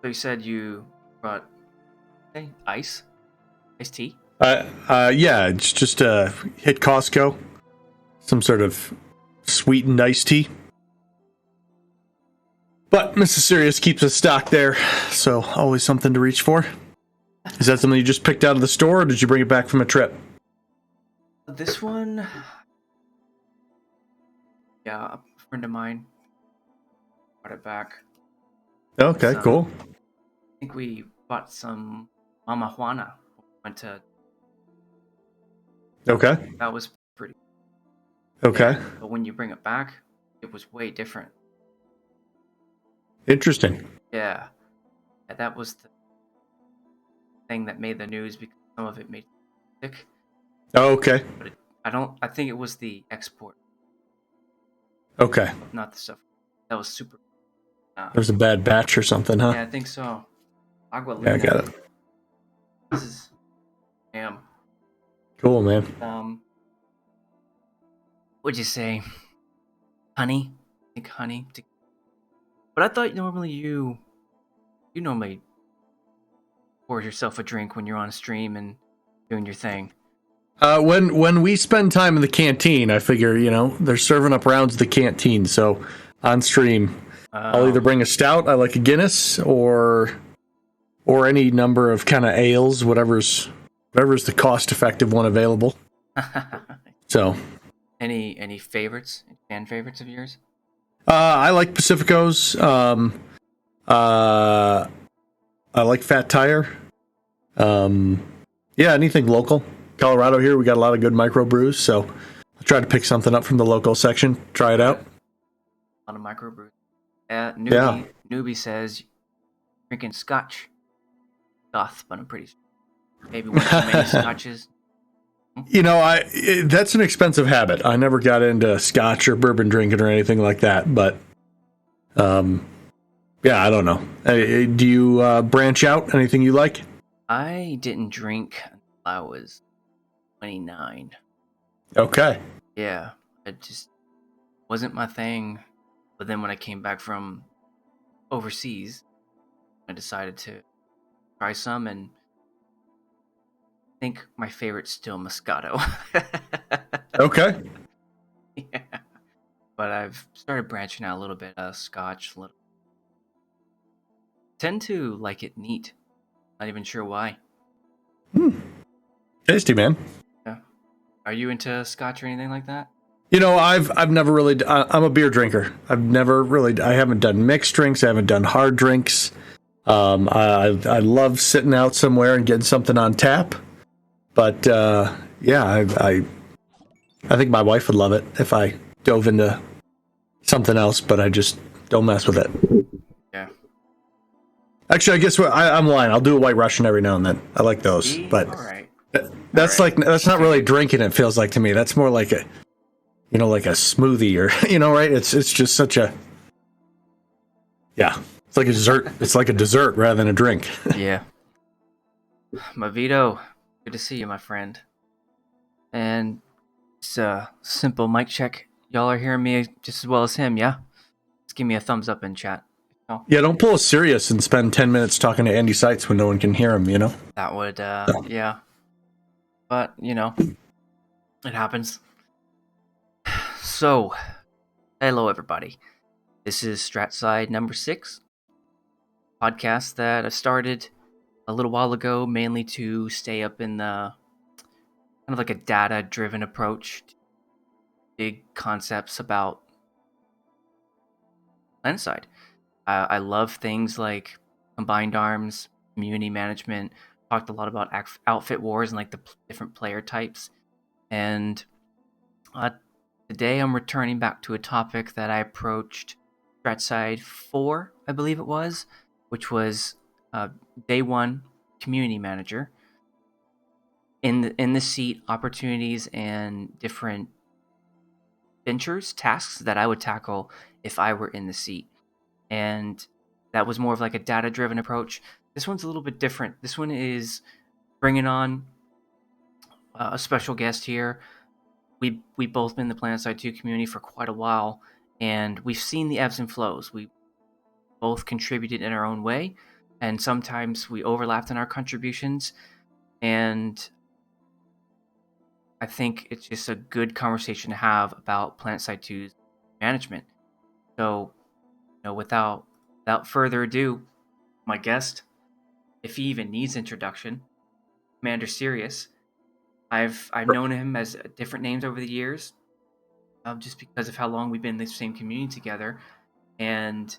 So you said you brought iced tea? Yeah, it's just hit Costco. Some sort of sweetened iced tea. But Mrs. Cyrious keeps a stock there, so always something to reach for. Is that something you just picked out of the store, or did you bring it back from a trip? This one, yeah, a friend of mine brought it back. Okay, cool. I think we bought some Mama Juana. Went to. Okay. That was pretty. Okay. Yeah, but when you bring it back, it was way different. Interesting. Yeah, that was the thing that made the news because some of it made me sick. Oh, okay. But I think it was the export. Okay. Not the stuff. That was super. There's a bad batch or something, huh? Yeah, I think so. Agua Yeah, I got it. This is. Damn. Cool, man. What'd you say? Honey? I think honey. But I thought normally you normally pour yourself a drink when you're on a stream and doing your thing. When we spend time in the canteen, I figure, they're serving up rounds at the canteen. So on stream, I'll either bring a stout, I like a Guinness, or any number of kind of ales, whatever's the cost-effective one available. So, any favorites, fan favorites of yours? I like Pacificos. I like Fat Tire. Yeah, anything local. Colorado here, we got a lot of good microbrews, so I'll try to pick something up from the local section. Try it out. A lot of microbrews. Newbie says drinking scotch. Goth, but I'm pretty sure. Maybe one too many scotches. That's an expensive habit. I never got into scotch or bourbon drinking or anything like that, but yeah, I don't know. Do you branch out? Anything you like? I didn't drink until I was 29. Okay. Yeah, it just wasn't my thing. But then when I came back from overseas, I decided to try some, and I think my favorite's still Moscato. Okay. Yeah. But I've started branching out a little bit. Scotch, tend to like it neat. Not even sure why. Tasty, man. Yeah. Are you into scotch or anything like that? I've never really. I'm a beer drinker. I haven't done mixed drinks. I haven't done hard drinks. I love sitting out somewhere and getting something on tap. But yeah, I think my wife would love it if I dove into something else. But I just don't mess with it. Yeah. Actually, I guess I'm lying. I'll do a White Russian every now and then. I like those, but all right. That's not really drinking. It feels like to me. That's more like a smoothie or right. It's just such a It's like a dessert. It's like a dessert rather than a drink. Yeah. Mavito, good to see you, my friend. And it's a simple mic check. Y'all are hearing me just as well as him, yeah? Just give me a thumbs up in chat. Oh. Yeah, don't pull a Cyrious and spend 10 minutes talking to Andy Seitz when no one can hear him, That would, yeah. But, it happens. So, hello everybody. This is StratSide number 6. Podcast that I started a little while ago, mainly to stay up in the kind of like a data-driven approach to big concepts about Planetside. I love things like combined arms, community management. Talked a lot about outfit wars and like the different player types. And today I'm returning back to a topic that I approached StratSide 4, I believe it was, which was Day 1 Community Manager. In the seat, opportunities and different ventures, tasks that I would tackle if I were in the seat. And that was more of like a data-driven approach. This one's a little bit different. This one is bringing on a special guest here. We've both been in the Planetside 2 community for quite a while, and we've seen the ebbs and flows. We both contributed in our own way, and sometimes we overlapped in our contributions, and I think it's just a good conversation to have about PlanetSide 2's management. So, without further ado, my guest, if he even needs introduction, Commander Cyrious. I've known him as different names over the years, just because of how long we've been in the same community together, and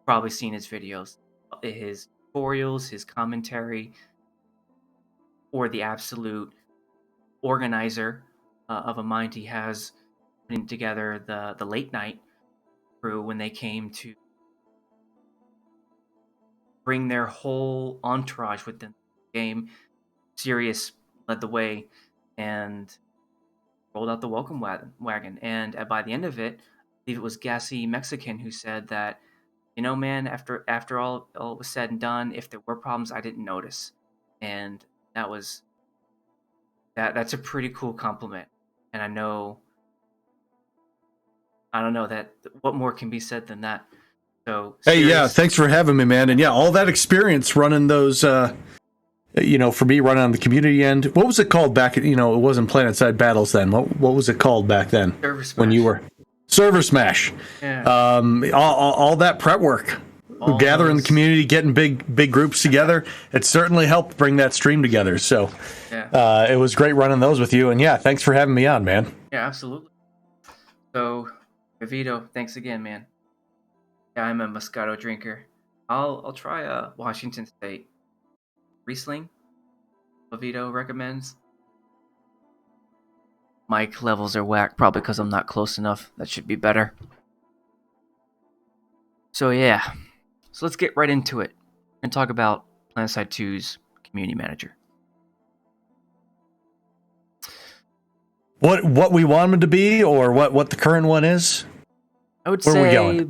probably seen his videos, his tutorials, his commentary, or the absolute organizer of a mind he has, putting together the late night crew when they came to bring their whole entourage within the game. Cyrious led the way and rolled out the welcome wagon. And by the end of it, I believe it was Gassy Mexican who said that, man, after all was said and done, if there were problems, I didn't notice. And that's a pretty cool compliment. And I don't know that what more can be said than that. So hey, yeah, thanks for having me, man. And yeah, all that experience running those, for me running on the community end. What was it called back? It wasn't PlanetSide Battles then. What was it called back then? Server Smash. When you were Server Smash. Yeah. All that prep work, gathering the community, getting big groups together. It certainly helped bring that stream together. So it was great running those with you. And yeah, thanks for having me on, man. Yeah, absolutely. So, Vito, thanks again, man. Yeah, I'm a Moscato drinker. I'll try a Washington State Riesling. Vito recommends. Mic levels are whack, probably because I'm not close enough. That should be better. So yeah, let's get right into it and talk about PlanetSide 2's community manager. What we want them to be, or what the current one is? I would say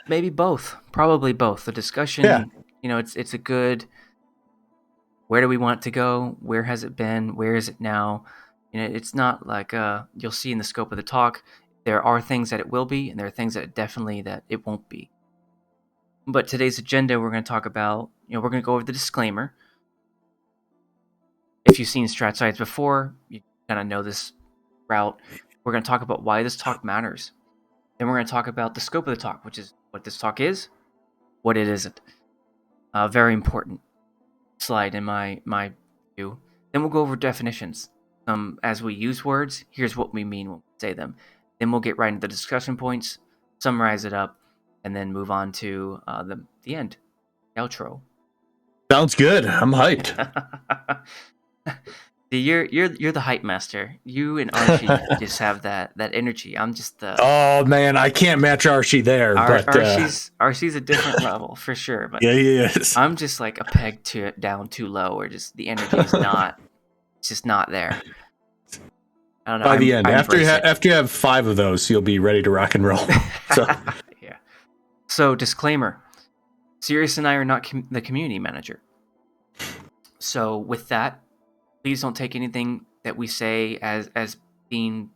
maybe both. Probably both. The discussion, it's a good. Where do we want it to go? Where has it been? Where is it now? It's not like you'll see in the scope of the talk. There are things that it will be, and there are things that it won't be. But today's agenda, we're going to talk about. We're going to go over the disclaimer. If you've seen StratSides before, you kind of know this route. We're going to talk about why this talk matters. Then we're going to talk about the scope of the talk, which is what this talk is, what it isn't. Very important slide in my view. Then we'll go over definitions. As we use words, here's what we mean when we say them. Then we'll get right into the discussion points, summarize it up, and then move on to the end, outro. Sounds good. I'm hyped. You're the hype master. You and Archie just have that energy. I'm just the. Oh man, I can't match Archie there. Archie's a different level for sure. But yeah, he is. I'm just like a peg down too low, or just the energy is not. It's just not there. I don't know. By the end, after you have 5 of those, you'll be ready to rock and roll. So. Yeah. So disclaimer: Cyrious and I are not the community manager. So with that, please don't take anything that we say as being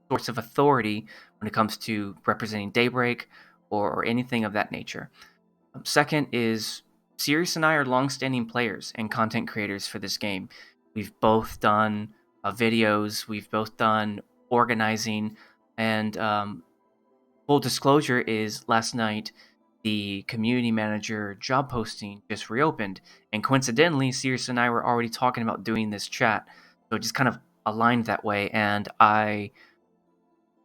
sorts of authority when it comes to representing Daybreak or anything of that nature. Second is, Cyrious and I are long-standing players and content creators for this game. We've both done videos, we've both done organizing, and full disclosure is last night the community manager job posting just reopened, and coincidentally Cyrious and I were already talking about doing this chat, so it just kind of aligned that way, and I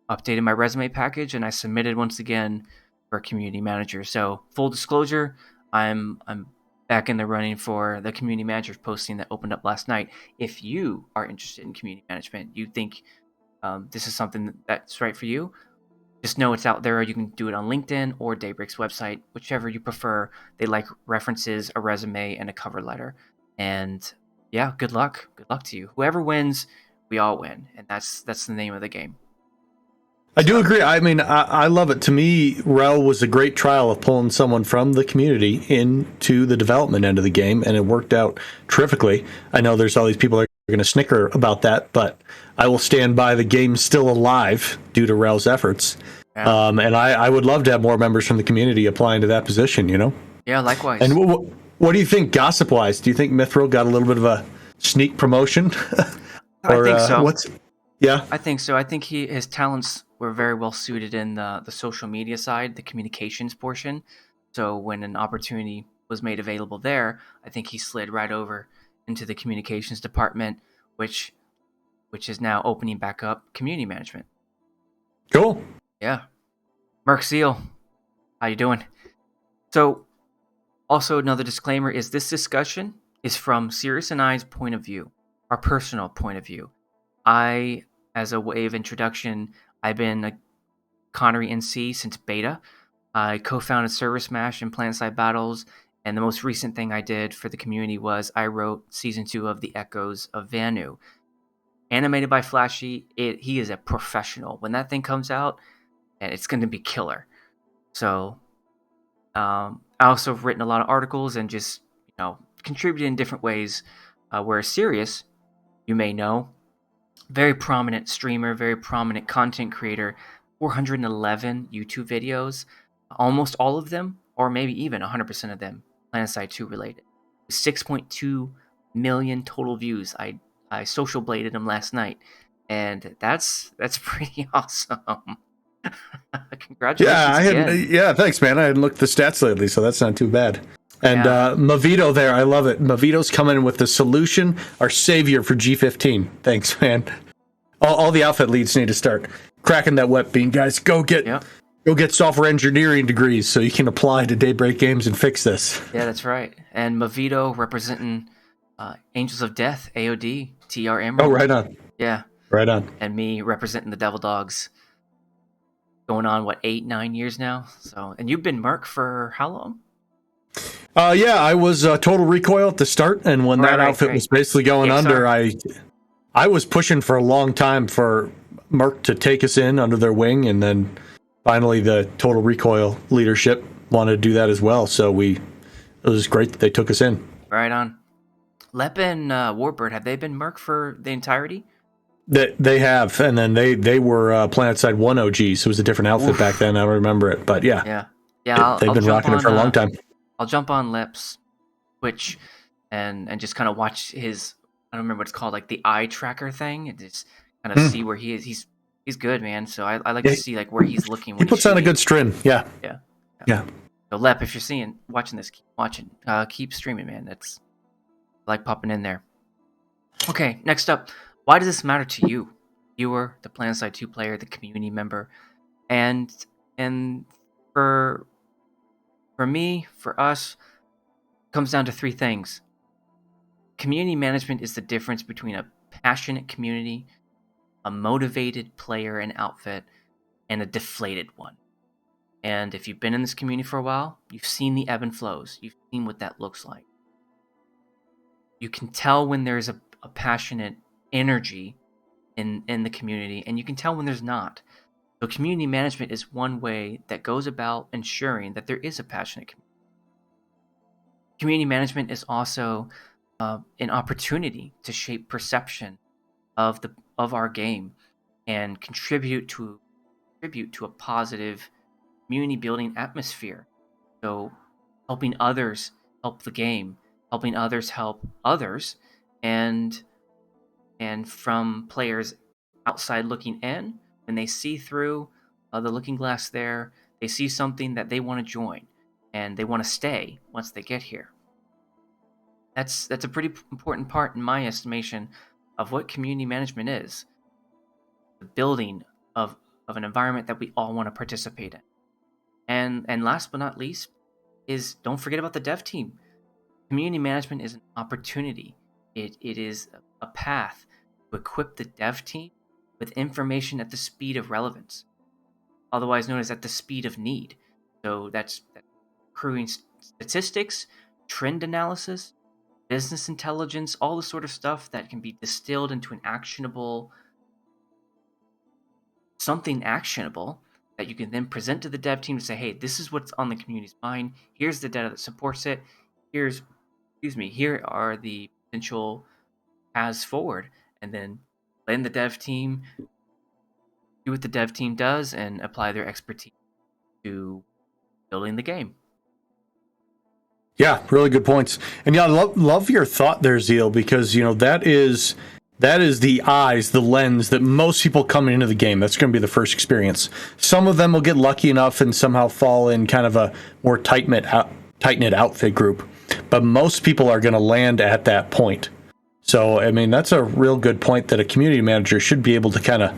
updated my resume package and I submitted once again for community manager. So full disclosure, I'm back in the running for the community manager posting that opened up last night. If you are interested in community management, you think this is something that's right for you, just know it's out there. You can do it on LinkedIn or Daybreak's website, whichever you prefer. They like references, a resume, and a cover letter. And yeah, good luck. Good luck to you. Whoever wins, we all win. And that's the name of the game. I do agree. I mean, I love it. To me, Rel was a great trial of pulling someone from the community into the development end of the game, and it worked out terrifically. I know there's all these people that are going to snicker about that, but I will stand by the game still alive due to Rel's efforts. Yeah. And I would love to have more members from the community applying to that position, Yeah, And likewise. what do you think, gossip wise? Do you think Mithril got a little bit of a sneak promotion, I or think so. what's? Yeah. I think so. I think his talents were very well suited in the social media side, the communications portion. So when an opportunity was made available there, I think he slid right over into the communications department, which is now opening back up community management. Cool. Yeah. Merc Seal, how you doing? So also another disclaimer is this discussion is from Cyrious and I's point of view, our personal point of view. I, as a way of introduction, I've been a Connery NC since beta. I co-founded Server Smash and Planetside Battles, and the most recent thing I did for the community was I wrote Season 2 of The Echoes of Vanu. Animated by Flashy, he is a professional. When that thing comes out, and it's going to be killer. So I also have written a lot of articles and just contributed in different ways. Whereas Sirius, you may know, very prominent streamer, very prominent content creator, 411 YouTube videos, almost all of them, or maybe even 100% of them, PlanetSide 2 related. 6.2 million total views. I social bladed him last night, and that's pretty awesome. Yeah, Congratulations I hadn't. again. Yeah, thanks, man. I hadn't looked at the stats lately, so that's not too bad. And Yeah, Mavito there, I love it. Mavito's coming in with the solution, our savior for G15. Thanks, man. All the outfit leads need to start cracking that wet bean, guys. Go yep. get software engineering degrees so you can apply to Daybreak Games and fix this. Yeah, that's right. And Mavito representing Angels of Death, AOD, TR Oh, Emerald. right on, Yeah, right on. and me representing the Devil Dogs. Going on what 8-9 years now. So, and you've been Merc for how long? Yeah, I was Total Recoil at the start, and when Right, that right, outfit was right. basically going under, EXR. I was pushing for a long time for Merc to take us in under their wing, and then finally the Total Recoil leadership wanted to do that as well. So it was great that they took us in. Right on. Lep and Warbird, have they been Merc for the entirety? They have, and then they were PlanetSide 1 OG, so it was a different outfit back Oof. then. I don't remember it, but yeah, Yeah, yeah. I'll, they've I'll been jump rocking it on. for a long time. I'll jump on Lep's Twitch and just kind of watch his. I don't remember what it's called, like the eye tracker thing, and just kind of see Hmm. where he is. He's good, man. So I like Yeah, to see like where he's looking he when he's puts on a shooting. good string. Yeah, Yeah. Yeah. yeah. So Lep, if you're watching this, keep watching. Keep streaming, man. That's I like popping in there. Okay, next up, why does this matter to you? Viewer, the PlanetSide 2 player, the community member, and and for me, for us, it comes down to three things. Community management is the difference between a passionate community, a motivated player and outfit, and a deflated one. And if you've been in this community for a while, you've seen the ebb and flows. You've seen what that looks like. You can tell when there's a passionate energy in the community, and you can tell when there's not. So community management is one way that goes about ensuring that there is a passionate community. Community management is also an opportunity to shape perception of our game and contribute to a positive community building atmosphere. So helping others help the game, helping others help others, and from players outside looking in, when they see through the looking glass there, they see something that they want to join and they want to stay once they get here. That's a pretty important part in my estimation of what community management is. The building of an environment that we all want to participate in. And last but not least is don't forget about the dev team. Community management is an opportunity. It is a path to equip the dev team with information at the speed of relevance, otherwise known as at the speed of need. So that's accruing statistics, trend analysis, business intelligence, all the sort of stuff that can be distilled into something actionable that you can then present to the dev team to say, hey, this is what's on the community's mind. Here's the data that supports it. Here are the potential paths forward. And then let the dev team do what the dev team does and apply their expertise to building the game. Yeah, really good points. And yeah, I love your thought there, Zeal, because that is the eyes, the lens that most people coming into the game. That's going to be the first experience. Some of them will get lucky enough and somehow fall in kind of a more tight-knit outfit group, but most people are going to land at that point. So, I mean, that's a real good point that a community manager should be able to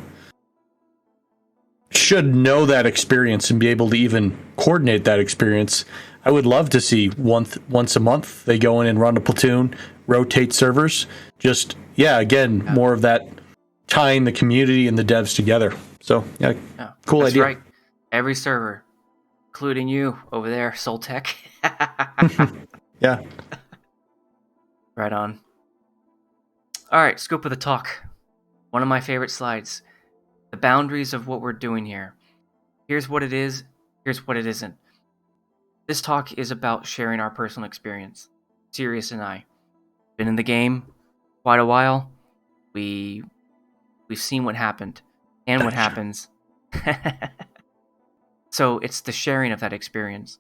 should know that experience and be able to even coordinate that experience. I would love to see once a month they go in and run a platoon, rotate servers. Just, again, more of that tying the community and the devs together. So, cool that's idea. Right. Every server, including you over there, Soltech. Yeah. Right on. All right, scope of the talk. One of my favorite slides. The boundaries of what we're doing here. Here's what it is. Here's what it isn't. This talk is about sharing our personal experience. Cyrious and I. Been in the game quite a while. We've seen what happened and what happens. So it's the sharing of that experience.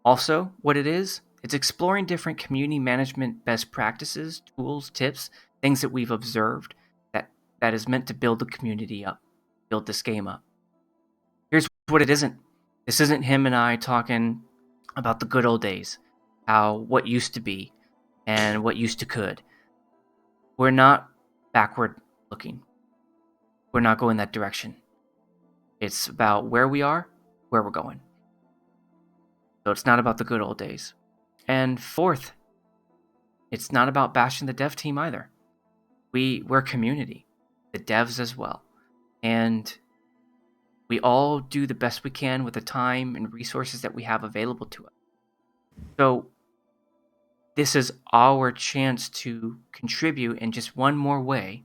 Also, what it is, it's exploring different community management best practices, tools, tips, things that we've observed that is meant to build the community up, build this game up. Here's what it isn't. This isn't him and I talking about the good old days, what used to be and what used to could. We're not backward looking. We're not going that direction. It's about where we are, where we're going. So it's not about the good old days. And fourth, it's not about bashing the dev team either. We're a community, the devs as well. And we all do the best we can with the time and resources that we have available to us. So this is our chance to contribute in just one more way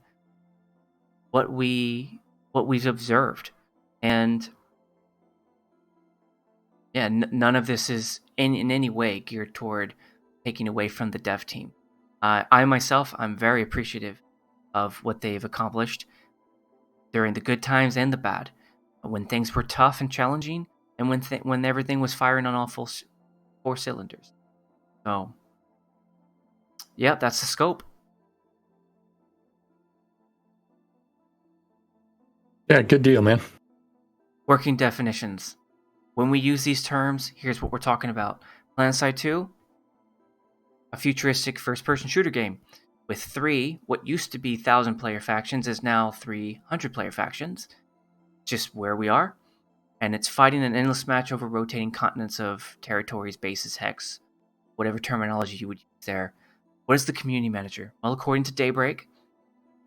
what we've observed. And none of this is in any way geared toward taking away from the dev team. I myself, I'm very appreciative of what they've accomplished during the good times and the bad, when things were tough and challenging, and when everything was firing on all four cylinders. So, yeah, that's the scope. Yeah, good deal, man. Working definitions. When we use these terms, here's what we're talking about. PlanetSide 2, a futuristic first-person shooter game with 3 what used to be 1,000-player factions is now 300-player factions. Just where we are. And it's fighting an endless match over rotating continents of territories, bases, hex, whatever terminology you would use there. What is the community manager? Well, according to Daybreak,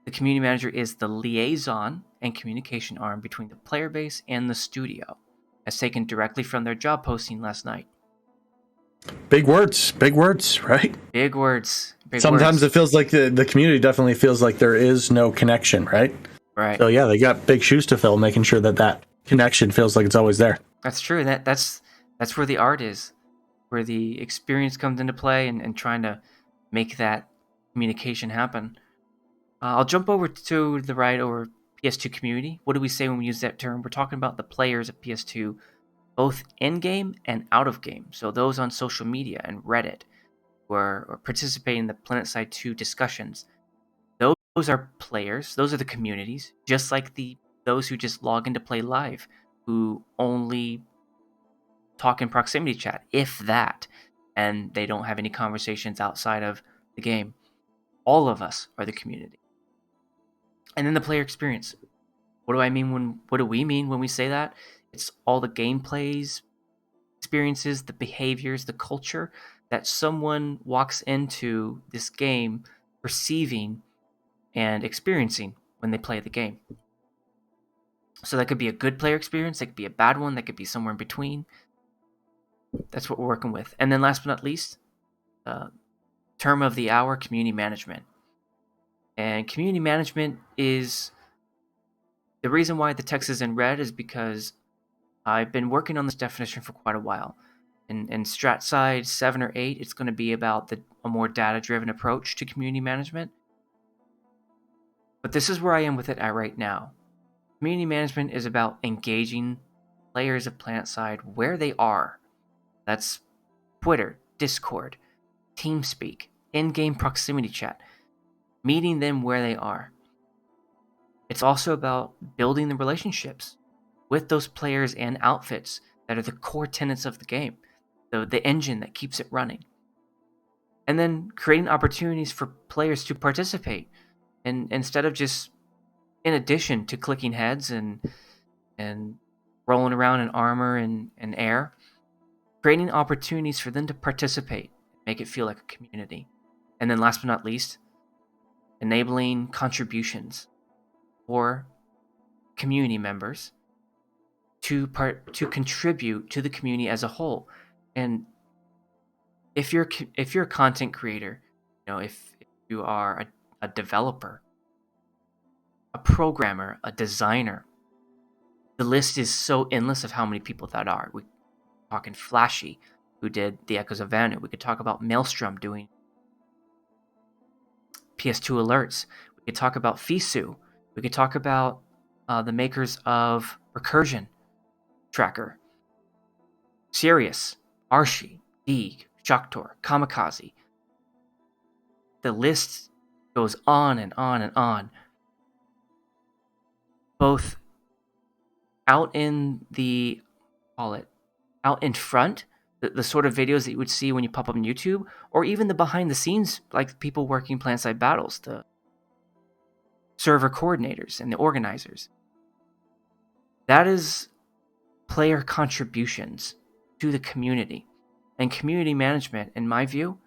the community manager is the liaison and communication arm between the player base and the studio, as taken directly from their job posting last night. Big words, right? Big words. Sometimes it feels like the community definitely feels like there is no connection, right? Right. So yeah, they got big shoes to fill, making sure that connection feels like it's always there. That's true. That's where the art is, where the experience comes into play, and trying to make that communication happen. I'll jump over to the right over PS2 community. What do we say when we use that term? We're talking about the players of PS2, both in-game and out of game. So those on social media and Reddit or participating in the PlanetSide 2 discussions. Those are players. Those are the communities, just like those who just log in to play live, who only talk in proximity chat, if that, and they don't have any conversations outside of the game. All of us are the community. And then the player experience. What do we mean when we say that? It's all the gameplays, experiences, the behaviors, the culture that someone walks into this game perceiving and experiencing when they play the game. So that could be a good player experience, that could be a bad one, that could be somewhere in between. That's what we're working with. And then last but not least, term of the hour, community management. And community management is the reason why the text is in red is because I've been working on this definition for quite a while. In StratSide 7 or 8, it's going to be about a more data-driven approach to community management. But this is where I am with it at right now. Community management is about engaging players of PlanetSide where they are. That's Twitter, Discord, TeamSpeak, in-game proximity chat, meeting them where they are. It's also about building the relationships with those players and outfits that are the core tenets of the game, the engine that keeps it running. And then creating opportunities for players to participate, and instead of just in addition to clicking heads and rolling around in armor and air, creating opportunities for them to participate, make it feel like a community. And then last but not least, enabling contributions for community members to contribute to the community as a whole. And if you're a content creator, if you are a developer, a programmer, a designer, the list is so endless of how many people that are. We're talking Flashy, who did the Echoes of Vanu. We could talk about Maelstrom doing PS2 alerts. We could talk about Fisu. We could talk about the makers of Recursion Tracker, Cyrious, Arshi, Deeg, Shoktor, Kamikaze. The list goes on and on and on. Both out in out in front, the sort of videos that you would see when you pop up on YouTube, or even the behind the scenes, like people working Planetside battles, the server coordinators and the organizers. That is player contributions to the community. And community management, in my view,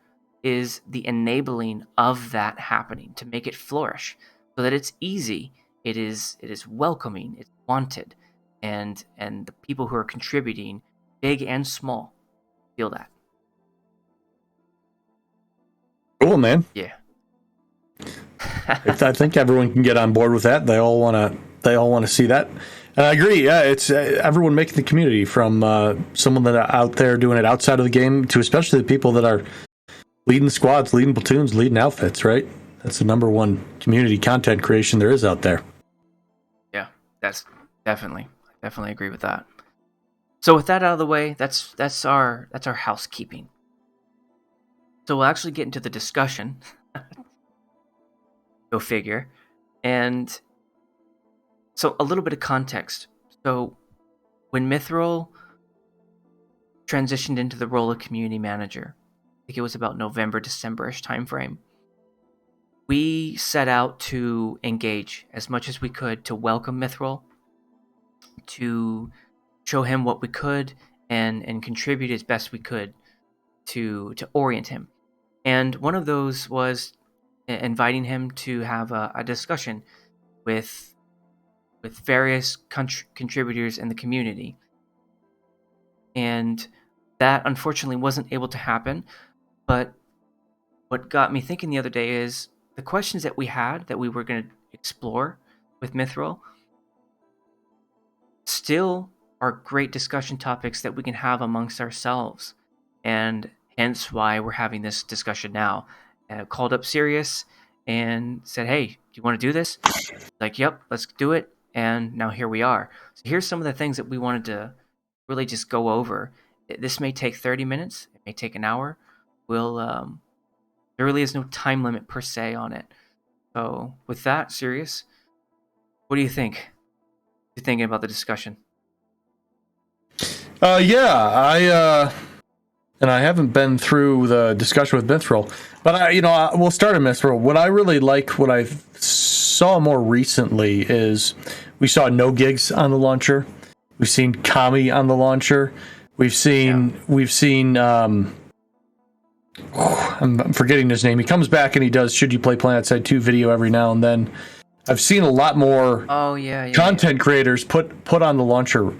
is the enabling of that happening to make it flourish so that it's easy, it is welcoming, it's wanted, and the people who are contributing, big and small, feel that. Cool, man. Yeah. I think everyone can get on board with that. They all want to see that. And I agree. Yeah, it's everyone making the community, from someone that are out there doing it outside of the game to especially the people that are leading squads, leading platoons, leading outfits, right? That's the number one community content creation there is out there. Yeah, that's definitely agree with that. So with that out of the way, that's our housekeeping. So we'll actually get into the discussion. Go figure. And so a little bit of context. So when Mithril transitioned into the role of community manager, I think it was about November, December-ish timeframe, we set out to engage as much as we could to welcome Mithril, to show him what we could, and contribute as best we could to orient him. And one of those was inviting him to have a discussion with various contributors in the community. And that unfortunately wasn't able to happen. But what got me thinking the other day is the questions that we had that we were going to explore with Mithril still are great discussion topics that we can have amongst ourselves. And hence why we're having this discussion now. I called up Cyrious and said, hey, do you want to do this? Like, yep, let's do it. And now here we are. So here's some of the things that we wanted to really just go over. This may take 30 minutes. It may take an hour. There really is no time limit per se on it. So with that, Cyrious, what do you think? What are you thinking about the discussion? I haven't been through the discussion with Mithril, but we'll start at Mithril. What I really like, what I saw more recently, is we saw no gigs on the launcher. We've seen Kami on the launcher. We've seen I'm forgetting his name. He comes back and he does Should You Play Planetside 2 video every now and then. I've seen a lot more content creators put on the launcher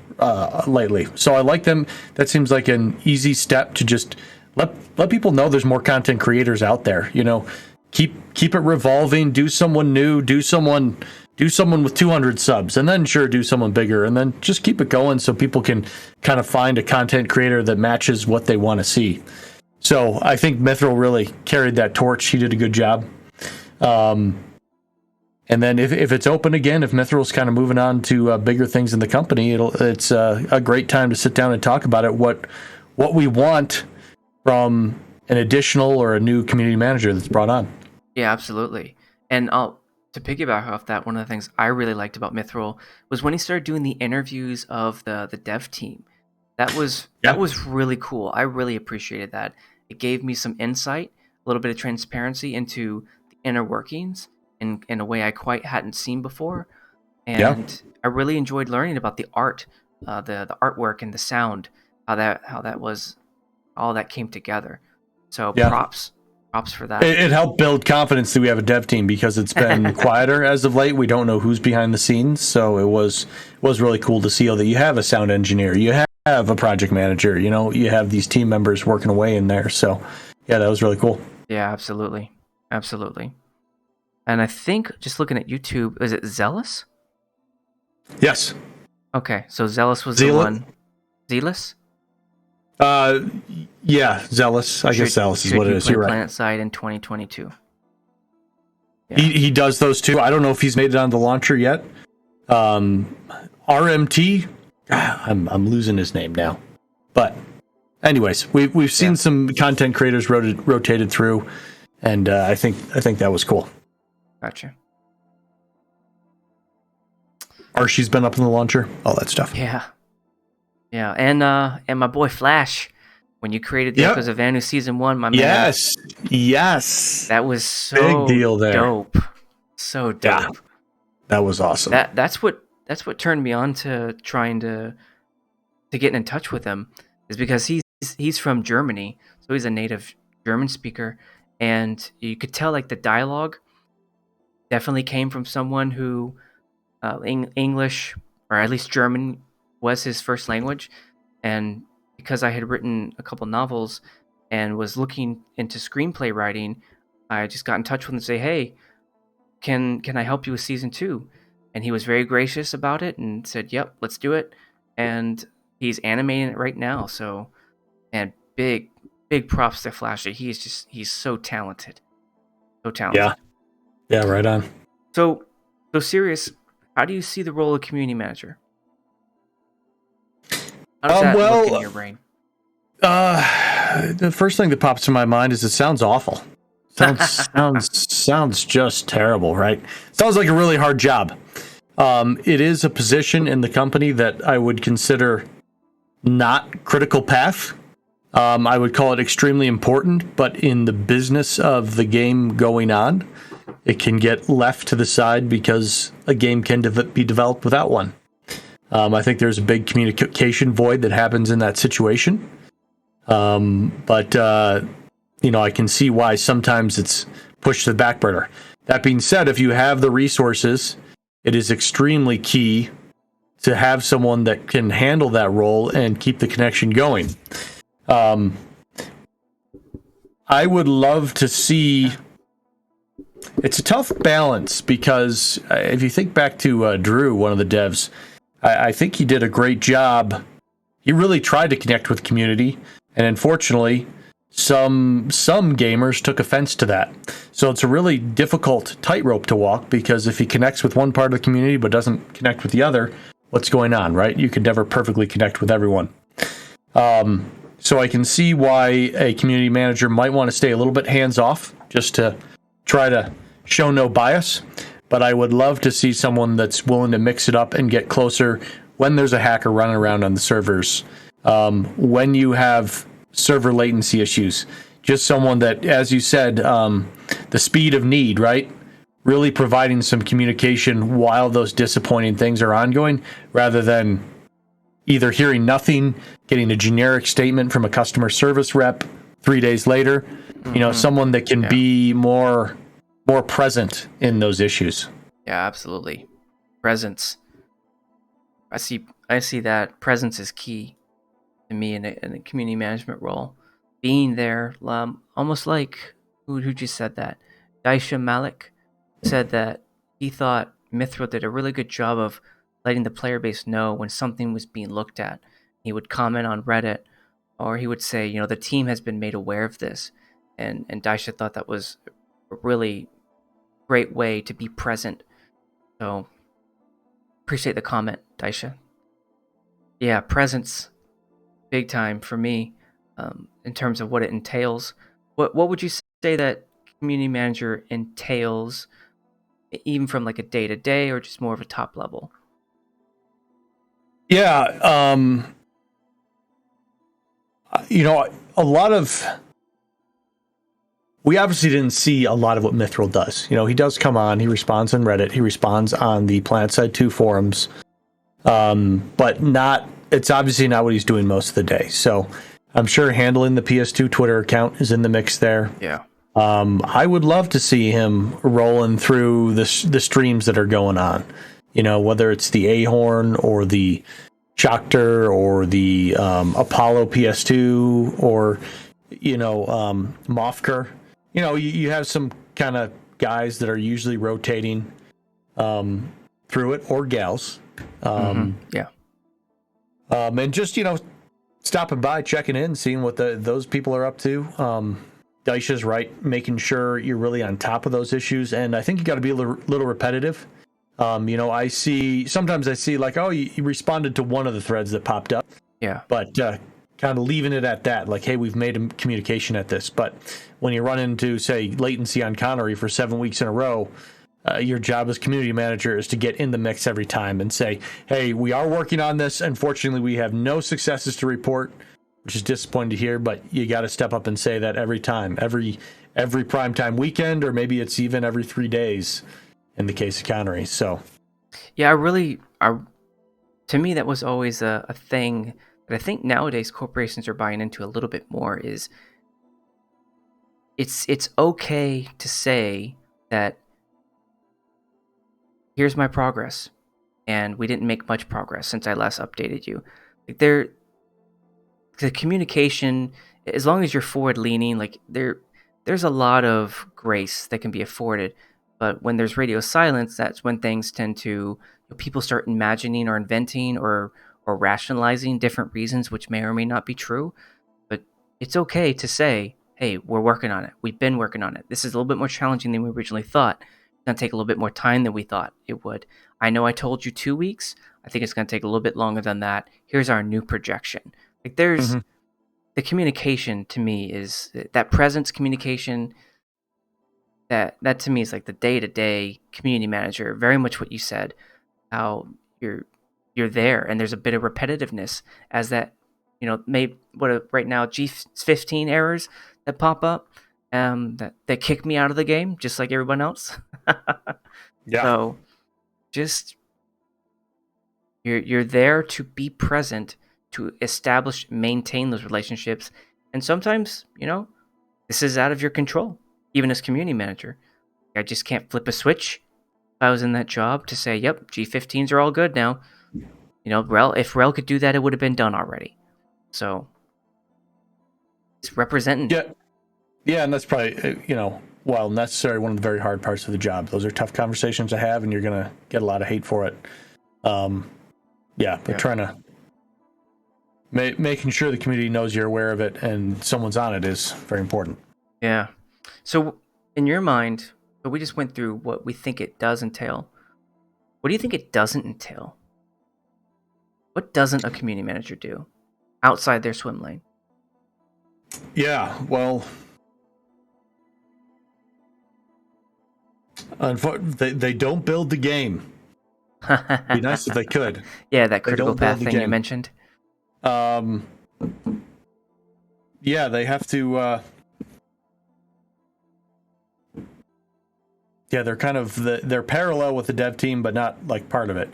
lately. So I like them. That seems like an easy step to just let people know there's more content creators out there. Keep it revolving. Do someone new. Do someone with 200 subs, and then do someone bigger, and then just keep it going so people can kind of find a content creator that matches what they want to see. So I think Mithril really carried that torch. He did a good job. And then if it's open again, if Mithril's kind of moving on to bigger things in the company, it's a great time to sit down and talk about it. What we want from an additional or a new community manager that's brought on. Yeah, absolutely. And to piggyback off that, one of the things I really liked about Mithril was when he started doing the interviews of the dev team. That was really cool. I really appreciated that. It gave me some insight, a little bit of transparency into the inner workings in a way I quite hadn't seen before. Yeah. And I really enjoyed learning about the art, the artwork and the sound, how that was all that came together. So Yeah. props for that. It helped build confidence that we have a dev team because it's been quieter as of late. We don't know who's behind the scenes, so it was really cool to see that you have a sound engineer, you have a project manager, you have these team members working away in there. So yeah, that was really cool. Yeah, absolutely. And I think just looking at YouTube, is it Zealous? Yes. Okay, so Zealous was the one. Zealous? Yeah, Zealous. I guess Zealous is what it is. You're right. PlanetSide in 2022. Yeah. He does those too. I don't know if he's made it on the launcher yet. RMT. I'm losing his name now. But anyways, we've seen some content creators rotated through, and I think that was cool. Gotcha. Archie's been up in the launcher, all that stuff. Yeah, and my boy Flash, when you created the Echoes of Anu Season 1, my man. Yes. That was so big deal there. Dope. So dope. Yeah, that was awesome. That's what turned me on to trying to get in touch with him, is because he's from Germany, so he's a native German speaker, and you could tell like the dialogue definitely came from someone who English, or at least German, was his first language. And because I had written a couple novels and was looking into screenplay writing, I just got in touch with him and say, hey, can I help you with season 2? And he was very gracious about it and said, yep, let's do it. And he's animating it right now. So, and big props to Flash. He's so talented. So talented. Yeah, right on. So Cyrious, how do you see the role of community manager? How does that look in your brain? The first thing that pops to my mind is it sounds awful. Sounds just terrible, right? Sounds like a really hard job. It is a position in the company that I would consider not critical path. I would call it extremely important, but in the business of the game going on, it can get left to the side because a game can be developed without one. I think there's a big communication void that happens in that situation. But I can see why sometimes it's pushed to the back burner. That being said, if you have the resources, it is extremely key to have someone that can handle that role and keep the connection going. I would love to see... It's a tough balance because if you think back to Drew, one of the devs, I think he did a great job. He really tried to connect with the community, and unfortunately, some gamers took offense to that. So it's a really difficult tightrope to walk, because if he connects with one part of the community but doesn't connect with the other, what's going on, right? You can never perfectly connect with everyone. So I can see why a community manager might want to stay a little bit hands-off, just to try to show no bias. But I would love to see someone that's willing to mix it up and get closer when there's a hacker running around on the servers, when you have server latency issues. Just someone that, as you said, the speed of need, right? Really providing some communication while those disappointing things are ongoing, rather than either hearing nothing, getting a generic statement from a customer service rep 3 days later. Someone that can be more present in those issues. Yeah, absolutely. Presence. I see that presence is key to me in a community management role. Being there, almost like who just said that? Daisha Malik said that he thought Mithril did a really good job of letting the player base know when something was being looked at. He would comment on Reddit, or he would say, the team has been made aware of this. And Daisha thought that was a really great way to be present. So appreciate the comment, Daisha. Yeah, presence, big time for me. in terms of what it entails. What would you say that community manager entails, even from like a day to day or just more of a top level? Yeah, a lot of we obviously didn't see a lot of what Mithril does. He does come on, he responds on Reddit, he responds on the PlanetSide 2 forums, but not. It's obviously not what he's doing most of the day. So I'm sure handling the PS2 Twitter account is in the mix there. Yeah. I would love to see him rolling through the streams that are going on. Whether it's the Ahorn or the Choctor or the Apollo PS2 or Mofker. You have some kind of guys that are usually rotating through it, or gals. Yeah. And just stopping by, checking in, seeing what those people are up to. Daisha's right, making sure you're really on top of those issues, and I think you got to be a little repetitive. Sometimes I see like, oh, you responded to one of the threads that popped up. Yeah. But kind of leaving it at that, like, hey, we've made a communication at this. But when you run into, say, latency on Connery for 7 weeks in a row, your job as community manager is to get in the mix every time and say, hey, we are working on this. Unfortunately, we have no successes to report, which is disappointing to hear, but you got to step up and say that every time, every primetime weekend, or maybe it's even every 3 days in the case of Connery. So, yeah, to me, that was always a thing that I think nowadays corporations are buying into a little bit more. Is it's okay to say that here's my progress, and we didn't make much progress since I last updated you. Like the communication, as long as you're forward leaning, like there's a lot of grace that can be afforded. But when there's radio silence, that's when things tend to, people start imagining or inventing or rationalizing different reasons, which may or may not be true. But it's okay to say, hey, we're working on it. We've been working on it. This is a little bit more challenging than we originally thought. It's going to take a little bit more time than we thought it would. I know I told you 2 weeks. I think it's going to take a little bit longer than that. Here's our new projection. Like there's the communication to me is that presence communication. That to me is like the day-to-day community manager. Very much what you said. How you're there, and there's a bit of repetitiveness as that. Maybe right now G15 errors that pop up, that kick me out of the game, just like everyone else. Yeah. So, just you're there to be present, to establish, maintain those relationships, and sometimes this is out of your control, even as community manager. I just can't flip a switch if I was in that job to say, yep, G15s are all good now. If Rel could do that, it would have been done already. So it's representing. Yeah, and that's probably, while necessary, one of the very hard parts of the job. Those are tough conversations to have, and you're going to get a lot of hate for it. Trying to making sure the community knows you're aware of it and someone's on it is very important. Yeah. So in your mind, so we just went through what we think it does entail. What do you think it doesn't entail? What doesn't a community manager do outside their swim lane? Yeah, well, they don't build the game. It'd be nice if they could. Yeah, that critical path thing you mentioned. Yeah, they have to. They're kind of they're parallel with the dev team, but not like part of it.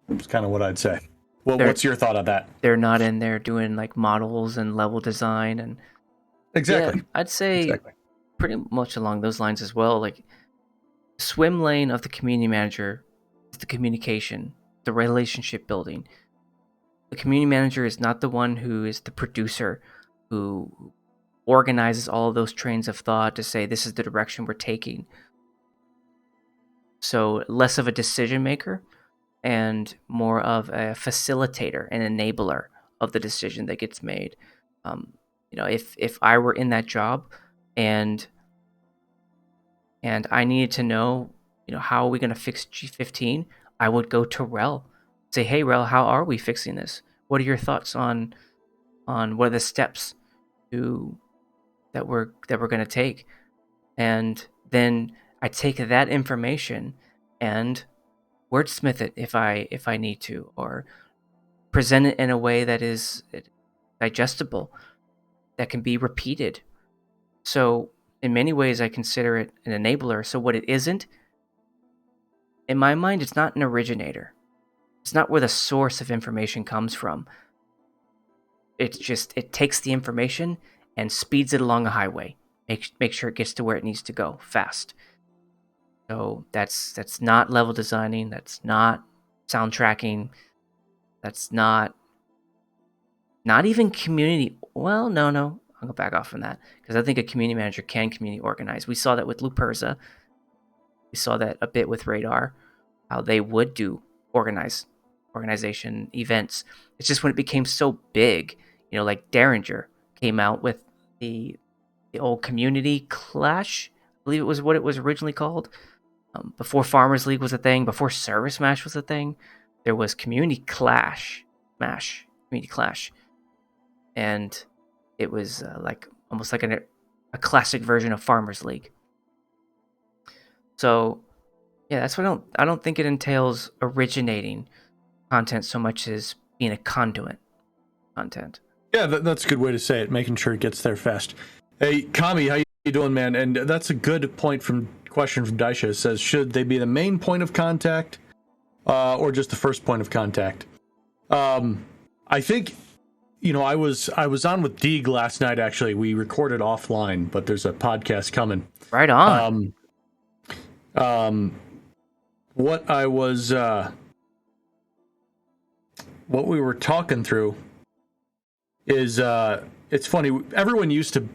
It's kind of what I'd say. Well, what's your thought on that? They're not in there doing like models and level design and. Exactly. Yeah, I'd say pretty much along those lines as well. Like, swim lane of the community manager is the communication, the relationship building. The community manager is not the one who is the producer, who organizes all of those trains of thought to say this is the direction we're taking. So less of a decision maker and more of a facilitator, an enabler of the decision that gets made. If I were in that job and I needed to know, how are we going to fix G15, I would go to Rel. Say, hey, Rel, how are we fixing this? What are your thoughts on on what are the steps that we're going to take, and then I take that information and wordsmith it if I need to, or present it in a way that is digestible, that can be repeated. So in many ways, I consider it an enabler. So what it isn't, in my mind, it's not an originator. It's not where the source of information comes from. It's just, it takes the information and speeds it along a highway. Make sure it gets to where it needs to go fast. So that's not level designing. That's not sound tracking. That's not even community. Well, no. I'll go back off from that, because I think a community manager can community organize. We saw that with Luperza. We saw that a bit with Radar, how they would do organization events. It's just when it became so big, like Derringer came out with the old Community Clash, I believe it was what it was originally called. Before Farmers League was a thing, before Service Mash was a thing, there was Community Clash, Community Clash, and it was almost like a classic version of Farmers League. So, yeah, that's what I don't think it entails originating content so much as being a conduit content. Yeah, that's a good way to say it, making sure it gets there fast. Hey, Kami, how you doing, man? And that's a good question from Daisha. It says, should they be the main point of contact or just the first point of contact? I think, I was on with Deeg last night, actually. We recorded offline, but there's a podcast coming. Right on. What I was... what we were talking through is it's funny, everyone used to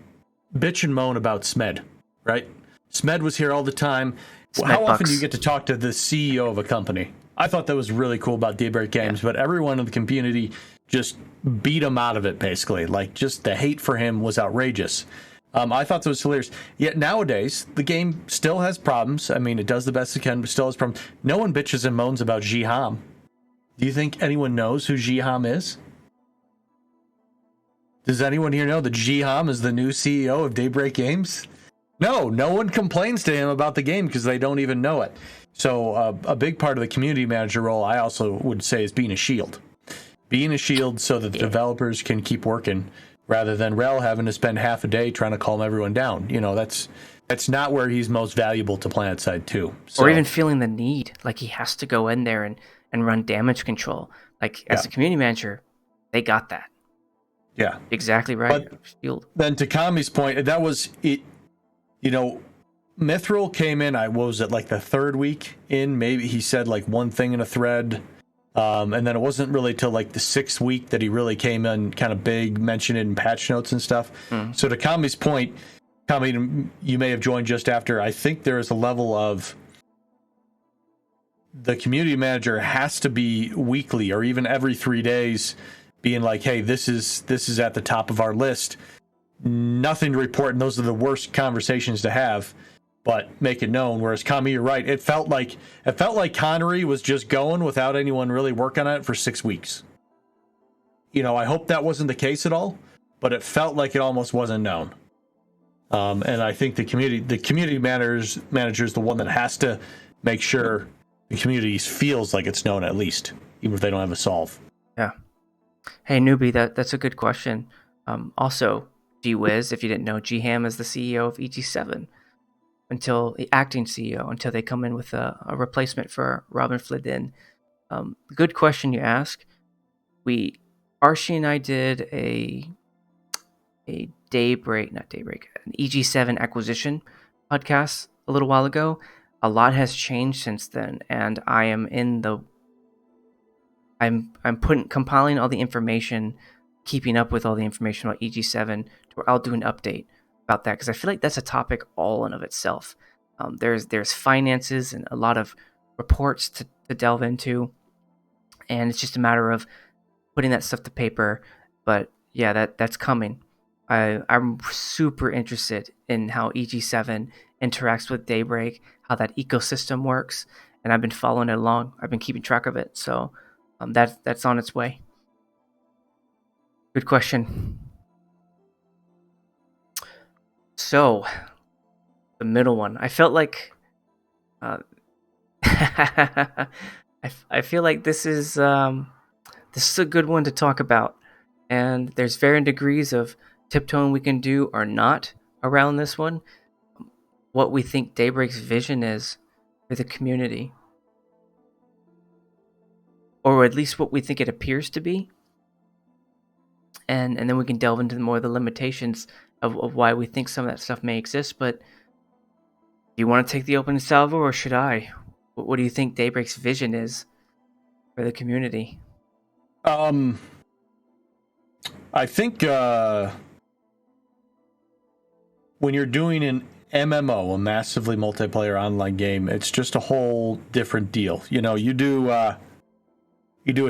bitch and moan about Smed, right? Smed was here all the time. How often do you get to talk to the CEO of a company? I thought that was really cool about Daybreak Games, but everyone in the community just beat him out of it, basically. Like, just the hate for him was outrageous. I thought that was hilarious. Yet nowadays, the game still has problems. I mean, it does the best it can, but still has problems. No one bitches and moans about Jiham. Do you think anyone knows who Jiham is? Does anyone here know that Jiham is the new CEO of Daybreak Games? No one complains to him about the game because they don't even know it. So a big part of the community manager role, I also would say, is being a shield. Being a shield so that the developers can keep working, rather than Rel having to spend half a day trying to calm everyone down. That's not where he's most valuable to PlanetSide 2. Or even feeling the need, like he has to go in there and run damage control. Like, as a community manager, they got that. Yeah. Exactly right. But Shield. then to Kami's point, that was it. Mithril came in, what was it, like the third week in? Maybe he said like one thing in a thread. And then it wasn't really till like the 6th week that he really came in kind of big, mentioned it in patch notes and stuff. So to Kami's point, Kami, you may have joined just after. I think there is a level of the community manager has to be weekly or even every 3 days being like, hey, this is at the top of our list. Nothing to report, and those are the worst conversations to have, but make it known. Whereas Kami, you're right. It felt like Connery was just going without anyone really working on it for 6 weeks. I hope that wasn't the case at all, but it felt like it almost wasn't known. And I think the community manager is the one that has to make sure the community feels like it's known, at least, even if they don't have a solve. Yeah. Hey, newbie, that's a good question. Also, G-Wiz, if you didn't know, G-Ham is the CEO of EG7 until the acting CEO, until they come in with a replacement for Robin Flidin. Good question you ask. Archie and I did an EG7 acquisition podcast a little while ago. A lot has changed since then, and I am compiling all the information, keeping up with all the information about EG7, to where I'll do an update about that, because I feel like that's a topic all in of itself. There's finances and a lot of reports to delve into, and it's just a matter of putting that stuff to paper. But yeah, that's coming. I'm super interested in how EG7 interacts with Daybreak, how that ecosystem works, and I've been following it along. I've been keeping track of it, so that's on its way. Good question. So, the middle one. I felt like I feel like this is a good one to talk about, and there's varying degrees of tiptoeing we can do or not around this one. What we think Daybreak's vision is for the community, or at least what we think it appears to be, and then we can delve into more of the limitations of why we think some of that stuff may exist. But do you want to take the opening salvo, or should I? What do you think Daybreak's vision is for the community? I think when you're doing an MMO, a massively multiplayer online game, it's just a whole different deal. You know, you do a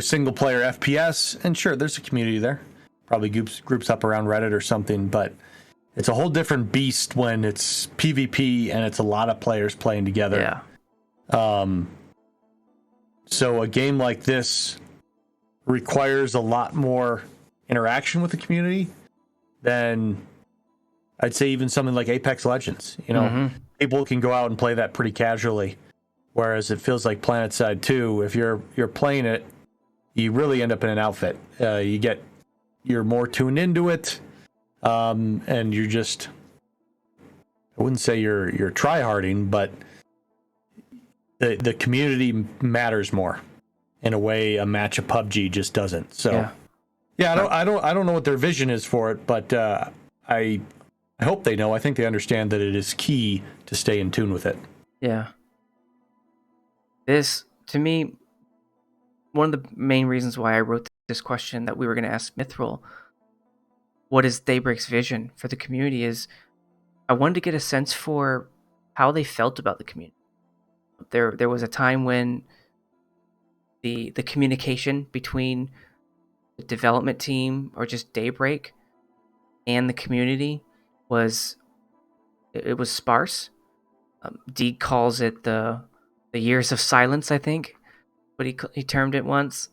single player FPS, and sure, there's a community there, probably groups up around Reddit or something, but it's a whole different beast when it's PvP and it's a lot of players playing together. Yeah. So a game like this requires a lot more interaction with the community than I'd say even something like Apex Legends. You know, people can go out and play that pretty casually, whereas it feels like PlanetSide 2, if you're playing it, you really end up in an outfit. You're more tuned into it, and you're just, I wouldn't say you're tryharding, but the community matters more in a way a match of PUBG just doesn't. So I don't know what their vision is for it, but I hope they know. I think they understand that it is key to stay in tune with it. Yeah. This, to me, one of the main reasons why I wrote this question that we were going to ask Mithril, what is Daybreak's vision for the community, is I wanted to get a sense for how they felt about the community. There was a time when the communication between the development team or just Daybreak and the community was sparse. Deeg calls it the years of silence, I think, but he termed it once,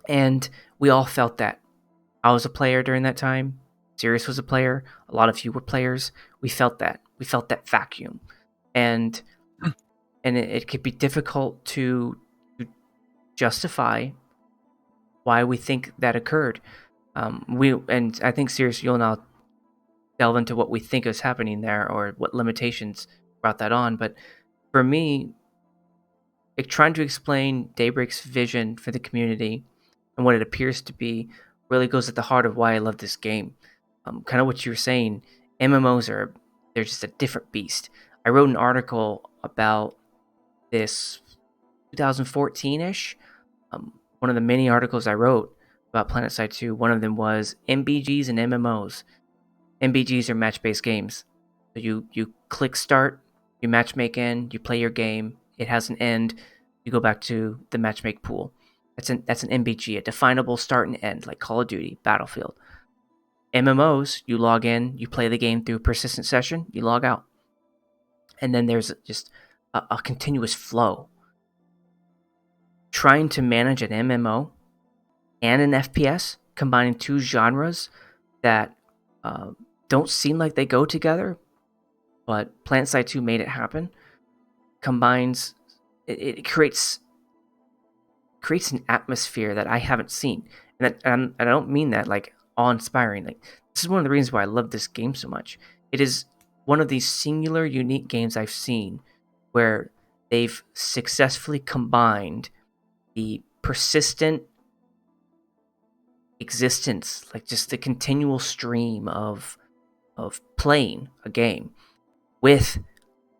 and we all felt that. I was a player during that time. Cyrious was a player. A lot of you were players. We felt that. We felt that vacuum, and it could be difficult to justify why we think that occurred. And I think Cyrious, you'll now delve into what we think is happening there or what limitations brought that on. But for me, trying to explain Daybreak's vision for the community and what it appears to be really goes at the heart of why I love this game. Kind of what you were saying, MMOs they're just a different beast. I wrote an article about this 2014-ish. One of the many articles I wrote about PlanetSide 2, one of them was MBGs and MMOs. MBGs are match-based games. So you click start, you matchmake in, you play your game, it has an end, you go back to the matchmake pool. That's an MBG, a definable start and end, like Call of Duty, Battlefield. MMOs, you log in, you play the game through a persistent session, you log out. And then there's just a continuous flow. Trying to manage an MMO and an FPS, combining two genres that don't seem like they go together, but PlanetSide 2 made it happen, combines, it creates an atmosphere that I haven't seen. And I don't mean that like awe-inspiring. Like, this is one of the reasons why I love this game so much. It is one of these singular, unique games I've seen where they've successfully combined the persistent existence, like just the continual stream of playing a game, with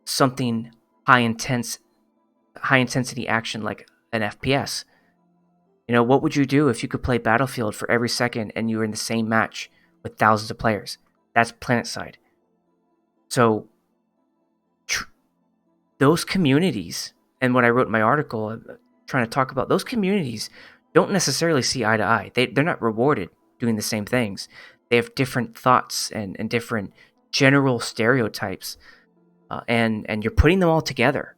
something high intensity action like an FPS. You know, what would you do if you could play Battlefield for every second and you were in the same match with thousands of players? That's PlanetSide. So those communities, and what I wrote in my article trying to talk about, those communities don't necessarily see eye to eye. They're not rewarded doing the same things. They have different thoughts and different general stereotypes, and you're putting them all together.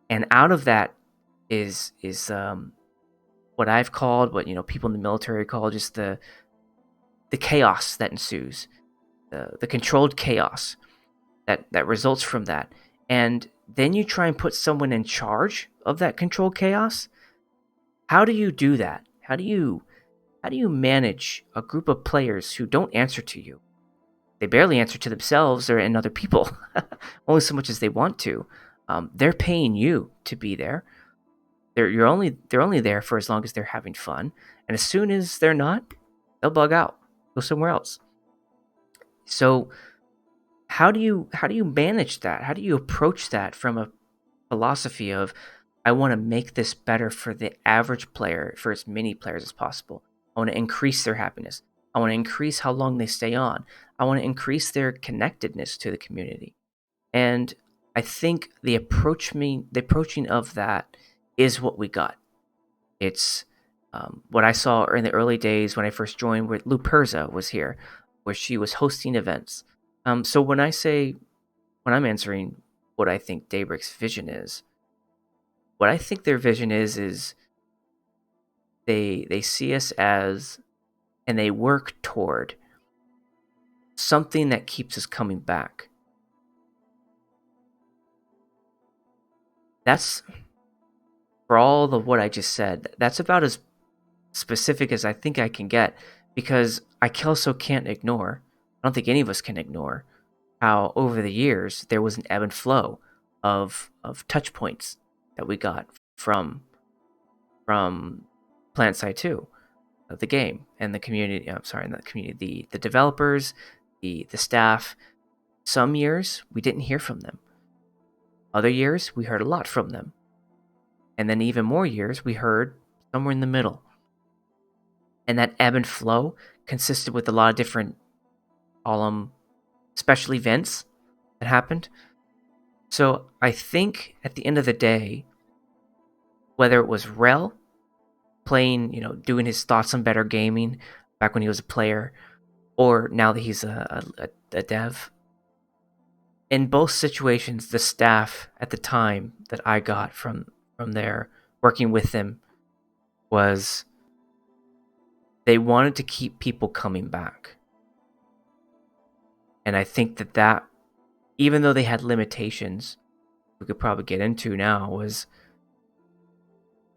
And out of that is what I've called, what people in the military call just the chaos that ensues, the controlled chaos that results from that. And then you try and put someone in charge of that controlled chaos. How do you do that? How do you manage a group of players who don't answer to you? They barely answer to themselves and other people, only so much as they want to. They're paying you to be there. They're only there for as long as they're having fun, and as soon as they're not, they'll bug out, go somewhere else. So, how do you manage that? How do you approach that from a philosophy of, I want to make this better for the average player, for as many players as possible. I want to increase their happiness. I want to increase how long they stay on. I want to increase their connectedness to the community. And I think the approaching of that is what we got. It's what I saw in the early days when I first joined, where Lou Perza was here, where she was hosting events. So when I'm answering what I think Daybreak's vision is, what I think their vision is they see us as, and they work toward something that keeps us coming back. That's, for all of what I just said, that's about as specific as I think I can get, because I also can't ignore, I don't think any of us can ignore, how over the years there was an ebb and flow of touch points that we got from Planetside 2, the game, and the community. I'm sorry, not the community, the developers, the staff. Some years we didn't hear from them. Other years we heard a lot from them. And then even more years we heard somewhere in the middle. And that ebb and flow consisted with a lot of different special events that happened. So I think at the end of the day, whether it was Rel playing, doing his thoughts on better gaming back when he was a player, or now that he's a dev, in both situations, the staff at the time that I got from there, working with them, was they wanted to keep people coming back. And I think that even though they had limitations, we could probably get into now, was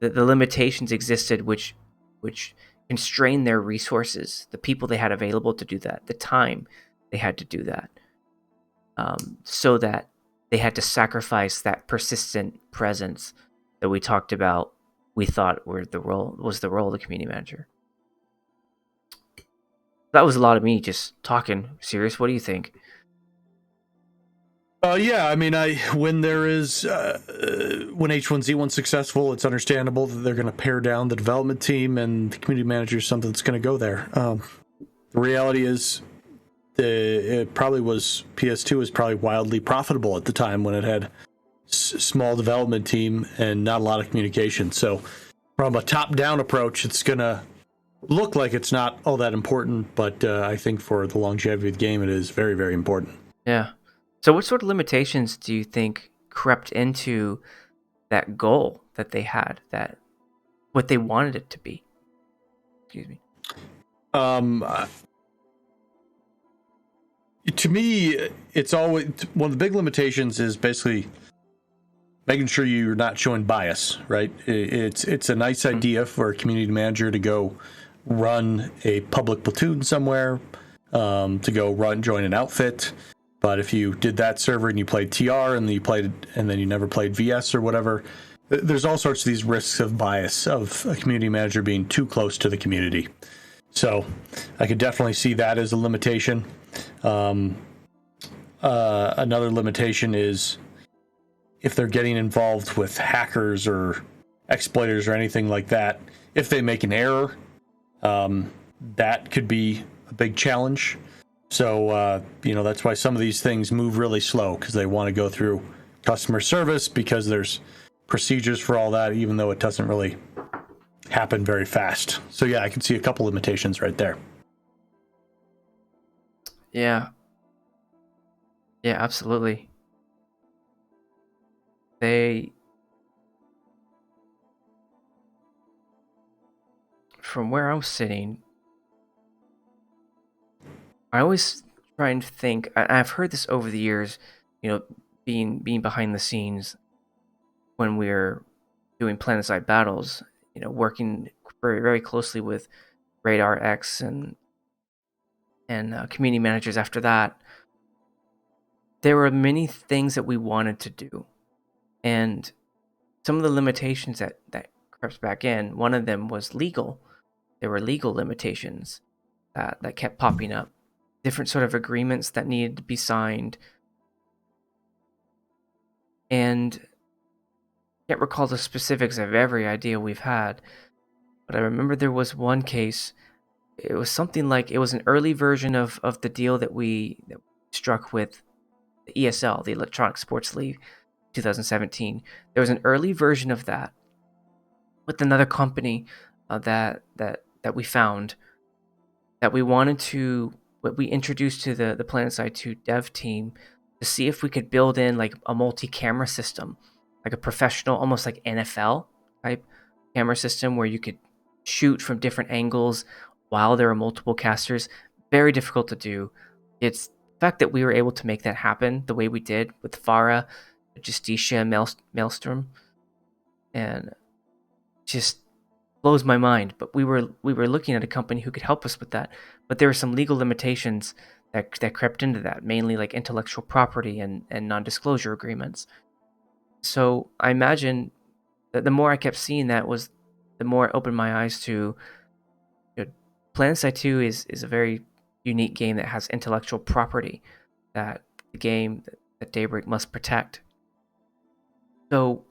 the limitations existed which constrained their resources, the people they had available to do that, the time they had to do that, so that they had to sacrifice that persistent presence that we talked about. We thought was the role of the community manager. That was a lot of me just talking. Serious, what do you think? Yeah, I mean, when there is when H1Z1's successful, it's understandable that they're going to pare down the development team, and the community manager is something that's going to go there. The reality is, it probably was PS2 was probably wildly profitable at the time when it had small development team and not a lot of communication. So, from a top-down approach, it's going to look like it's not all that important, but I think for the longevity of the game, it is very, very important. Yeah. So what sort of limitations do you think crept into that goal that they had, that what they wanted it to be? Excuse me. To me, it's always one of the big limitations is basically making sure you're not showing bias, right? It's a nice idea for a community manager to go run a public platoon somewhere, to go join an outfit. But if you did that server and you played TR and then you never played VS or whatever, there's all sorts of these risks of bias of a community manager being too close to the community. So I could definitely see that as a limitation. Another limitation is if they're getting involved with hackers or exploiters or anything like that. If they make an error, that could be a big challenge. So, that's why some of these things move really slow, because they want to go through customer service, because there's procedures for all that, even though it doesn't really happen very fast. So, yeah, I can see a couple limitations right there. Yeah. Yeah, absolutely. from where I'm sitting, I always try and think. I've heard this over the years, being behind the scenes when we're doing Planetside battles, working very very closely with Radar X and community managers after that. There were many things that we wanted to do, and some of the limitations that crept back in. One of them was legal. There were legal limitations that kept popping up. Different sort of agreements that needed to be signed, and I can't recall the specifics of every idea we've had, but I remember there was one case. It was something like it was an early version of the deal that we struck with the ESL, the Electronic Sports League, 2017. There was an early version of that with another company that we found that we wanted to, what we introduced to the PlanetSide 2 dev team to see if we could build in like a multi-camera system, like a professional, almost like NFL type camera system where you could shoot from different angles while there are multiple casters. Very difficult to do. It's the fact that we were able to make that happen the way we did with Farah, Justicia, Maelstrom, and just blows my mind. But we were looking at a company who could help us with that, but there were some legal limitations that crept into that, mainly like intellectual property and non-disclosure agreements. So I imagine that the more I kept seeing that, was the more it opened my eyes to, PlanetSide 2 is a very unique game that has intellectual property that the game that Daybreak must protect. So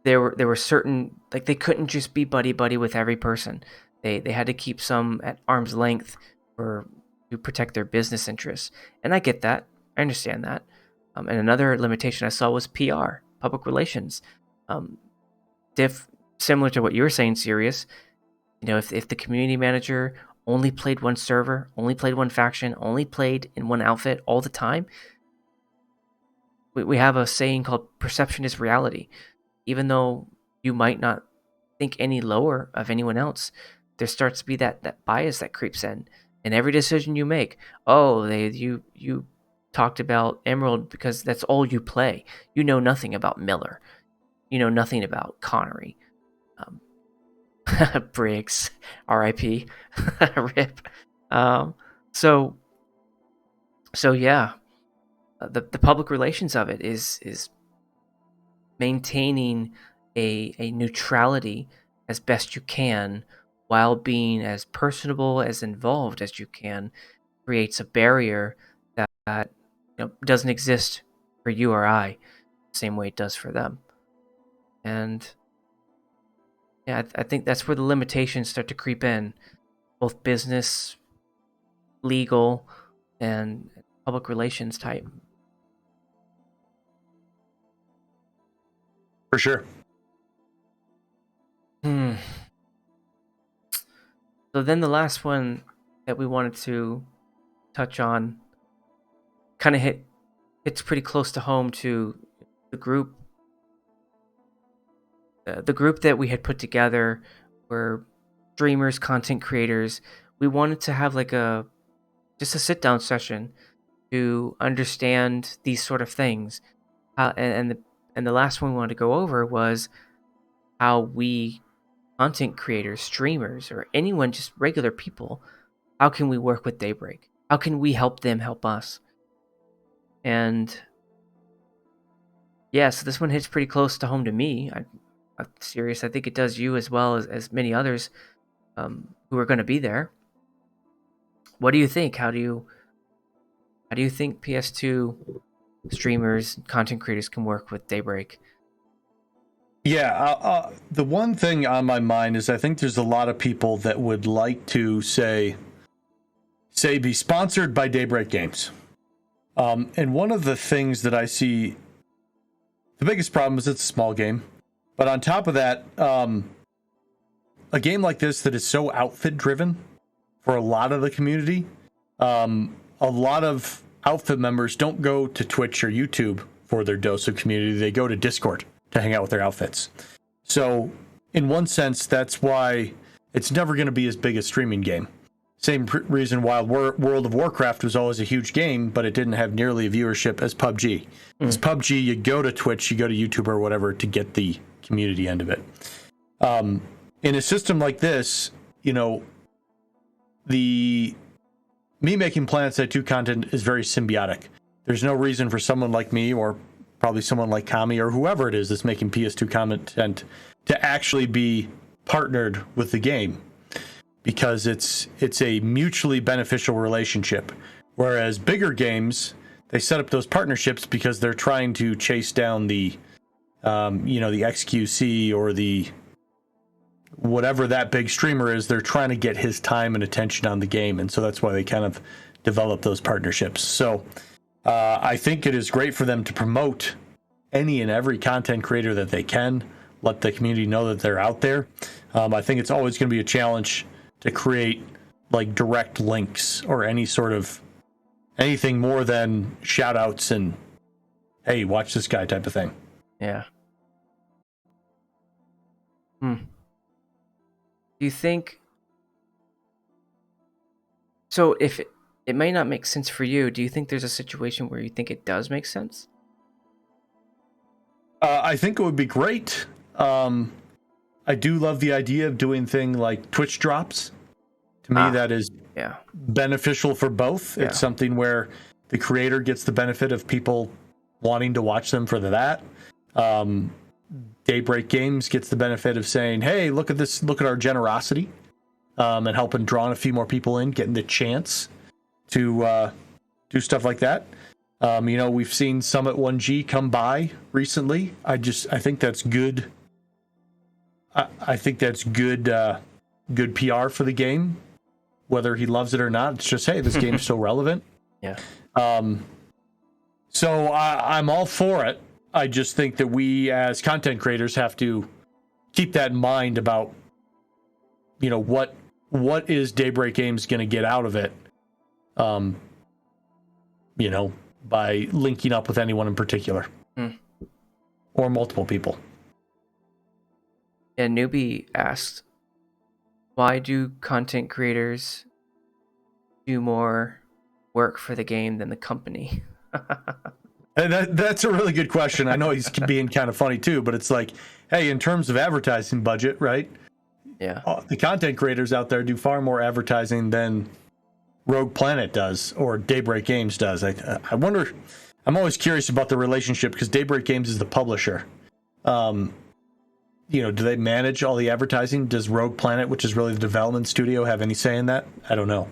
there were certain, like, they couldn't just be buddy with every person. They had to keep some at arm's length to protect their business interests, and I get that. I understand that. And another limitation I saw was PR, public relations. Similar to what you were saying, Cyrious. If the community manager only played one server, only played one faction, only played in one outfit all the time, we have a saying called perception is reality. Even though you might not think any lower of anyone else, there starts to be that bias that creeps in every decision you make. Oh, you talked about Emerald because that's all you play. You know nothing about Miller. You know nothing about Connery. Briggs, R.I.P. Rip. So yeah, the public relations of it is maintaining a neutrality as best you can while being as personable, as involved as you can. Creates a barrier that doesn't exist for you or I, the same way it does for them. And yeah, I think that's where the limitations start to creep in, both business, legal, and public relations type. For sure. So then the last one that we wanted to touch on kind of hits pretty close to home to the group. The group that we had put together were streamers, content creators. We wanted to have like just a sit down session to understand these sort of things. And the last one we wanted to go over was how we, content creators, streamers, or anyone, just regular people, how can we work with Daybreak? How can we help them help us? And yeah, so this one hits pretty close to home to me. I'm serious. I think it does you as well as many others who are going to be there. What do you think? How do you think PS2 streamers, content creators can work with Daybreak? Yeah, the one thing on my mind is I think there's a lot of people that would like to say be sponsored by Daybreak Games. And one of the things that I see, the biggest problem is it's a small game. But on top of that, a game like this that is so outfit driven for a lot of the community, a lot of outfit members don't go to Twitch or YouTube for their dose of community. They go to Discord to hang out with their outfits. So in one sense, that's why it's never going to be as big a streaming game. Same reason why World of Warcraft was always a huge game, but it didn't have nearly a viewership as PUBG. As PUBG, you go to Twitch, you go to YouTube or whatever to get the community end of it. In a system like this, you know, me making Planetside 2 content is very symbiotic. There's no reason for someone like me, or probably someone like Kami, or whoever it is that's making PS2 content, to actually be partnered with the game, because it's a mutually beneficial relationship. Whereas bigger games, they set up those partnerships because they're trying to chase down the the XQC or the whatever that big streamer is. They're trying to get his time and attention on the game, and so that's why they kind of develop those partnerships. So I think it is great for them to promote any and every content creator that they can, let the community know that they're out there. I think it's always going to be a challenge to create like direct links or any sort of anything more than shout outs and hey, watch this guy type of thing. Yeah. Do you think so? If it may not make sense for you, do you think there's a situation where you think it does make sense? I think it would be great. I do love the idea of doing thing like Twitch drops. To me, that is beneficial for both. Yeah. It's something where the creator gets the benefit of people wanting to watch them for that. Daybreak Games gets the benefit of saying, hey, look at this, look at our generosity, and helping draw a few more people in, getting the chance to do stuff like that. We've seen Summit 1G come by recently. I think that's good. I think that's good PR for the game, whether he loves it or not. It's just, hey, this game's still relevant. Yeah. So I'm all for it. I just think that we as content creators have to keep that in mind about, what is Daybreak Games going to get out of it, by linking up with anyone in particular or multiple people. And Newbie asked, why do content creators do more work for the game than the company? And that's a really good question. I know he's being kind of funny too, but it's like, hey, in terms of advertising budget, right? Yeah. The content creators out there do far more advertising than Rogue Planet does or Daybreak Games does. I wonder, I'm always curious about the relationship because Daybreak Games is the publisher. Do they manage all the advertising? Does Rogue Planet, which is really the development studio, have any say in that? I don't know.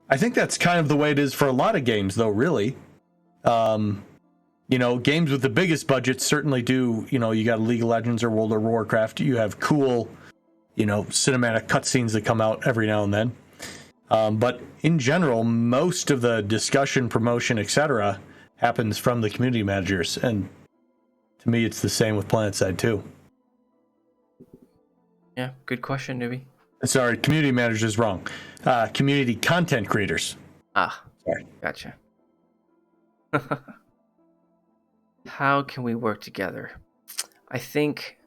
I think that's kind of the way it is for a lot of games, though, really. Games with the biggest budgets certainly do, you got League of Legends or World of Warcraft. You have cool, cinematic cutscenes that come out every now and then. But in general, most of the discussion, promotion, etc., happens from the community managers. And to me, it's the same with Planetside, too. Yeah, good question, Newbie. Sorry, community managers is wrong. Community content creators. Sorry. Gotcha. How can we work together? I think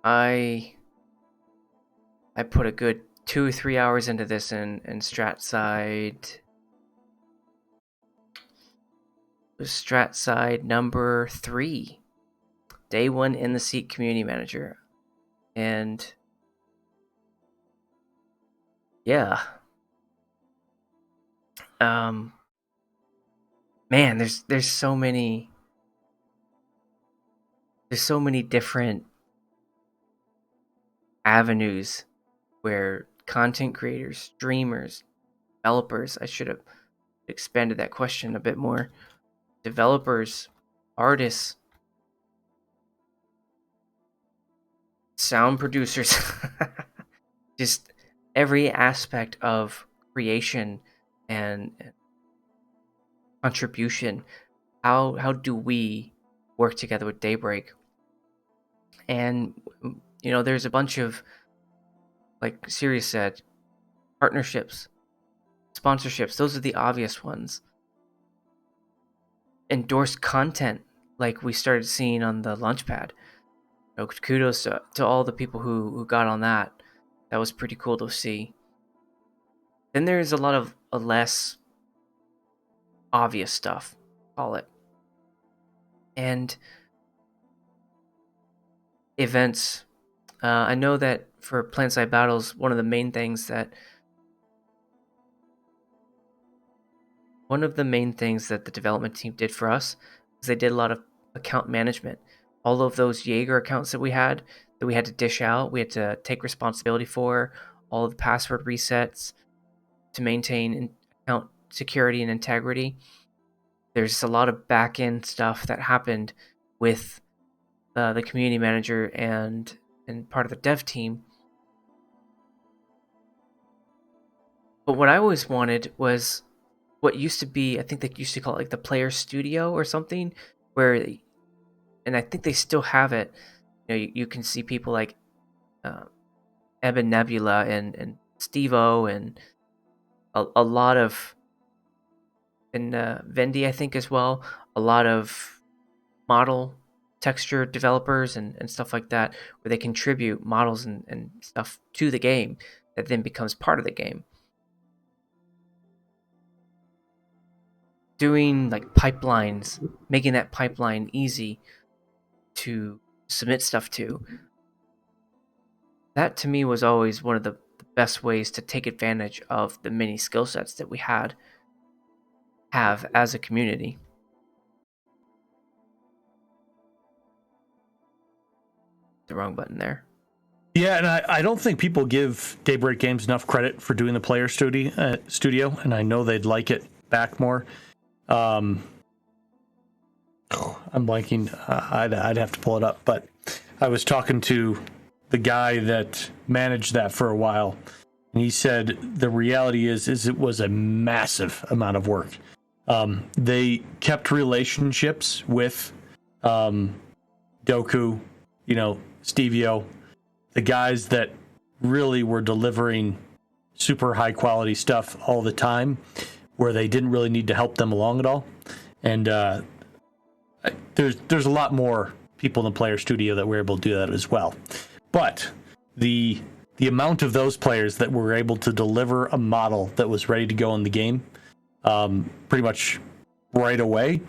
I put a good 2 or 3 hours into this in StratSide. It was StratSide number 3. Day 1 in the seat community manager. And yeah. Man, there's so many different avenues where content creators, streamers, developers, I should have expanded that question a bit more. Developers, artists, sound producers, just every aspect of creation and contribution. How do we work together with Daybreak? And there's a bunch of, like Cyrious said, partnerships, sponsorships. Those are the obvious ones. Endorsed content, like we started seeing on the Launchpad. kudos to all the people who got on that. That was pretty cool to see. Then there's a lot of less obvious stuff, call it, and events. I know that for Planetside Battles, one of the main things that the development team did for us is they did a lot of account management. All of those Jaeger accounts that we had to dish out, we had to take responsibility for all of the password resets to maintain account security and integrity. There's a lot of back end stuff that happened with the community manager and part of the dev team. But what I always wanted was what used to be, I think they used to call it like the player studio or something, where, and I think they still have it. You can see people like Eben Nebula and Steve-O and a lot of, and Vendi, I think, as well, a lot of model texture developers and stuff like that, where they contribute models and stuff to the game that then becomes part of the game. Doing like pipelines, making that pipeline easy to submit stuff to. That to me was always one of the best ways to take advantage of the many skill sets that we have as a community. The wrong button there. Yeah, and I don't think people give Daybreak Games enough credit for doing the player studio, and I know they'd like it back more. I'm blanking. I'd have to pull it up, but I was talking to the guy that managed that for a while, and he said the reality is it was a massive amount of work. They kept relationships with Doku, Stevio, the guys that really were delivering super high quality stuff all the time, where they didn't really need to help them along at all. And there's a lot more people in the player studio that were able to do that as well. But the amount of those players that were able to deliver a model that was ready to go in the game pretty much right away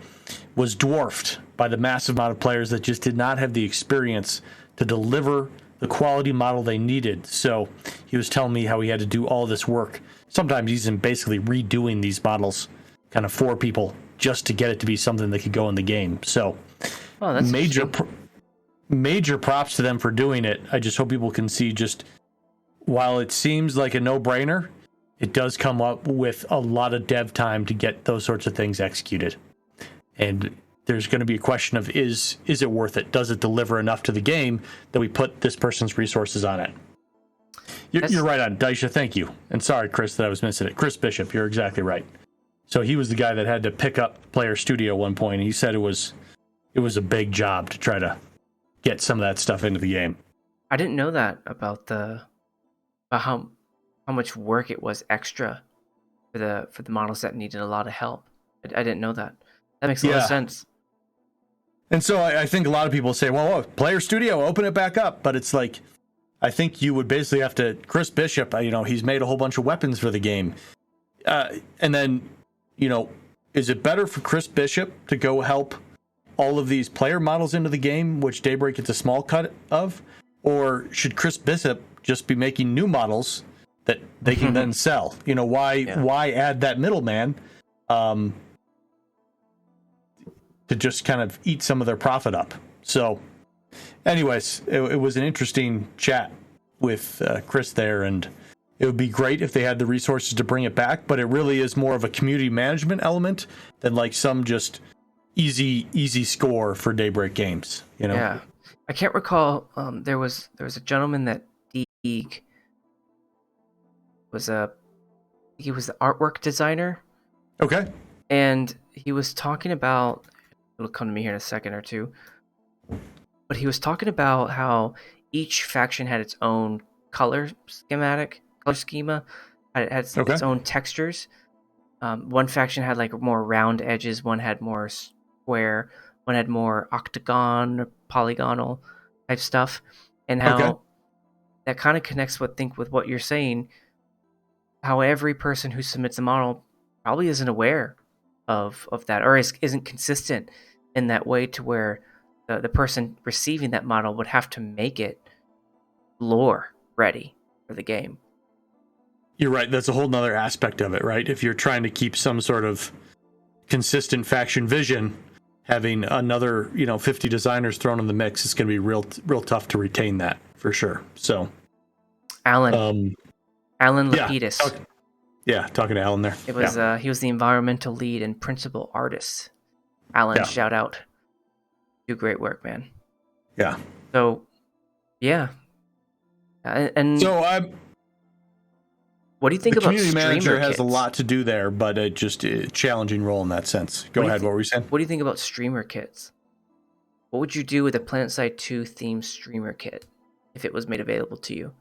was dwarfed by the massive amount of players that just did not have the experience to deliver the quality model they needed. So he was telling me how he had to do all this work. Sometimes he's basically redoing these models kind of for people just to get it to be something that could go in the game. So that's major props to them for doing it. I just hope people can see, just while it seems like a no-brainer, it does come up with a lot of dev time to get those sorts of things executed. And there's going to be a question of, is it worth it? Does it deliver enough to the game that we put this person's resources on it? You're right on, Daisha. Thank you. And sorry, Chris, that I was missing it. Chris Bishop, you're exactly right. So he was the guy that had to pick up Player Studio at one point. And he said it was a big job to try to get some of that stuff into the game. I didn't know that about how much work it was extra for the models that needed a lot of help. I didn't know that. That makes a lot of sense. And so I think a lot of people say, well, Player Studio, open it back up. But it's like, I think you would basically have to, Chris Bishop, he's made a whole bunch of weapons for the game. And then, is it better for Chris Bishop to go help all of these player models into the game, which Daybreak gets a small cut of? Or should Chris Bishop just be making new models that they can then sell? Why add that middleman to just kind of eat some of their profit up? So anyways, it was an interesting chat with Chris there, and it would be great if they had the resources to bring it back, but it really is more of a community management element than like some just easy score for Daybreak Games. Yeah, I can't recall. There was a gentleman that Deeg was he was the artwork designer. Okay. And he was talking about, it'll come to me here in a second or two, but he was talking about how each faction had its own color schema, had its own textures. One faction had like more round edges, one had more square, one had more octagon or polygonal. type stuff, and Okay. how that kind of connects with what you're saying. How every person who submits a model probably isn't aware of that, or isn't consistent in that way to where the person receiving that model would have to make it lore ready for the game. You're right. That's a whole nother aspect of it, right? If you're trying to keep some sort of consistent faction vision, having another 50 designers thrown in the mix is going to be real tough to retain that for sure. So Alan um Alan yeah Lapidus. talking to Alan there. It was he was the environmental lead and principal artist. Alan, Yeah. shout out. Do great work, man. Yeah. So yeah. And So what do you think the about community streamer manager has kits? a lot to do there, but just a challenging role in that sense. Go ahead. What were you saying? What do you think about streamer kits? What would you do with a PlanetSide 2 themed streamer kit if it was made available to you?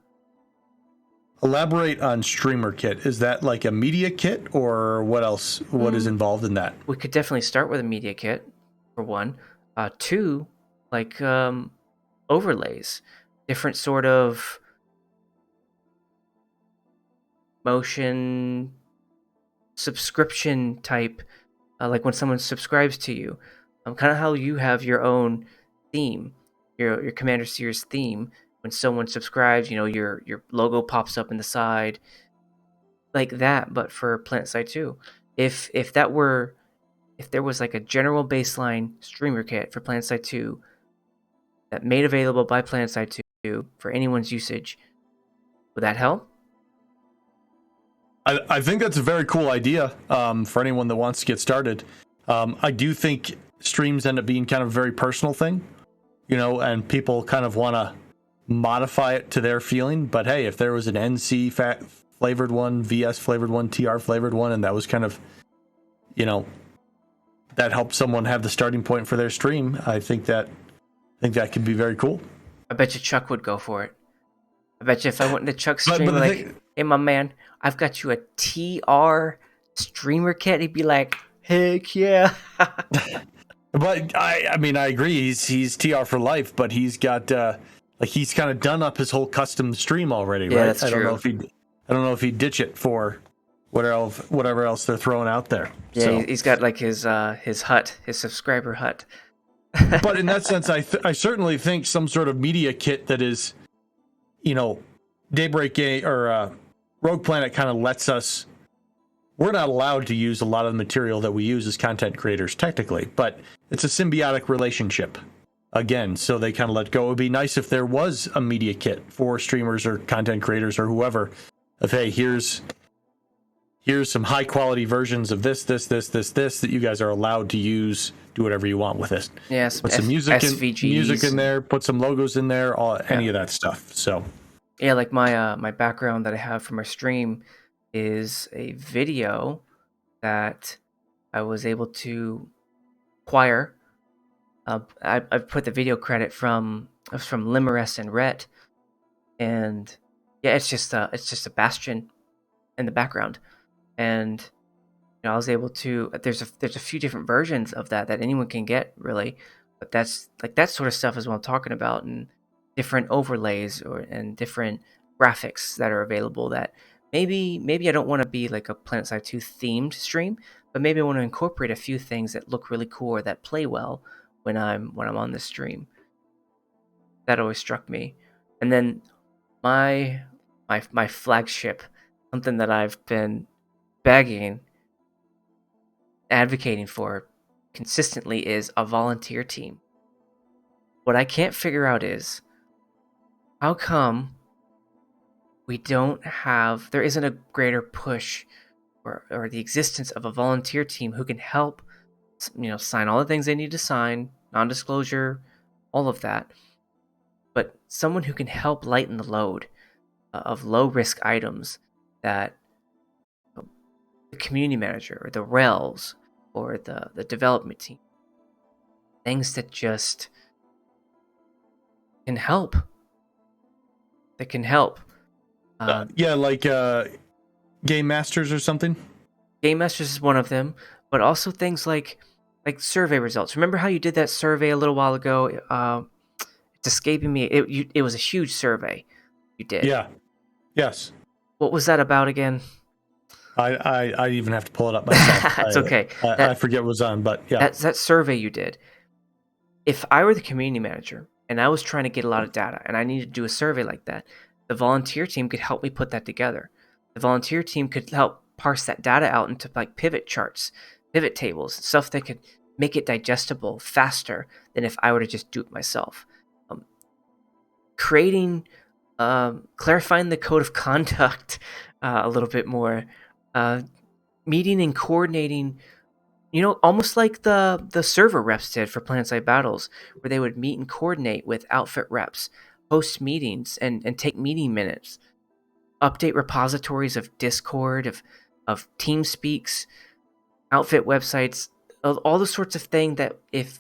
Elaborate on streamer kit. Is that like a media kit, or what else? What is involved in that? We could definitely start with a media kit, for one. Two, like overlays, different sort of motion subscription type, like when someone subscribes to you, kind of how you have your own theme, your Commander Series theme. When someone subscribes, your logo pops up in the side, like that, but for PlanetSide 2. If there was like a general baseline streamer kit for PlanetSide 2 that made available by PlanetSide 2 for anyone's usage, would that help? I think that's a very cool idea for anyone that wants to get started. I do think streams end up being kind of a very personal thing, and people kind of want to modify it to their feeling. But hey, if there was an NC flavored one, VS flavored one, TR flavored one, and that was kind of, that helped someone have the starting point for their stream, I think that could be very cool. I bet you Chuck would go for it. I bet you if I went into Chuck's But stream, the like, thing, hey, my man, I've got you a TR streamer kit, he'd be like, heck yeah. but I mean, I agree. He's TR for life, but he's got he's kind of done up his whole custom stream already, Yeah, right? that's I don't know true. I don't know if he'd ditch it for whatever else they're throwing out there. Yeah, So, he's got like his hut, his subscriber hut. but in that sense, I certainly think some sort of media kit that is, Daybreak or Rogue Planet kind of lets us. We're not allowed to use a lot of the material that we use as content creators technically, but it's a symbiotic relationship. Again, so they kind of let go. It would be nice if there was a media kit for streamers or content creators or whoever of, hey, here's some high quality versions of this that you guys are allowed to use. Do whatever you want with it. Yeah, Put some music in there, put some logos in there, any of that stuff. So yeah, like my background that I have for my stream is a video that I was able to acquire. I've put the video credit from Limerest and Rhett, and yeah, it's just a Bastion in the background, and I was able to. There's a few different versions of that anyone can get really, but that's like that sort of stuff is what I'm talking about, and different overlays and different graphics that are available. That maybe I don't want to be like a PlanetSide 2 themed stream, but maybe I want to incorporate a few things that look really cool or that play well when I'm on the stream. That always struck me, and then my flagship, something that I've been begging, advocating for consistently, is a volunteer team. What I can't figure out is how come there isn't a greater push or the existence of a volunteer team who can help, sign all the things they need to sign, non-disclosure, all of that, but someone who can help lighten the load of low risk items that the community manager or the rels or the development team, things that just can help. That can help. yeah, like Game Masters or something. Game Masters is one of them, but also things like survey results. Remember how you did that survey a little while ago? It's escaping me. It was a huge survey you did. Yeah. Yes. What was that about again? I even have to pull it up myself. It's okay. I forget what was on, but yeah. That survey you did. If I were the community manager and I was trying to get a lot of data and I needed to do a survey like that, the volunteer team could help me put that together. The volunteer team could help parse that data out into like pivot charts, pivot tables, stuff that could make it digestible faster than if I were to just do it myself. Creating, clarifying the code of conduct a little bit more, meeting and coordinating, almost like the server reps did for Planetside Battles, where they would meet and coordinate with outfit reps, host meetings, and take meeting minutes, update repositories of Discord, of TeamSpeaks, outfit websites, all the sorts of thing that if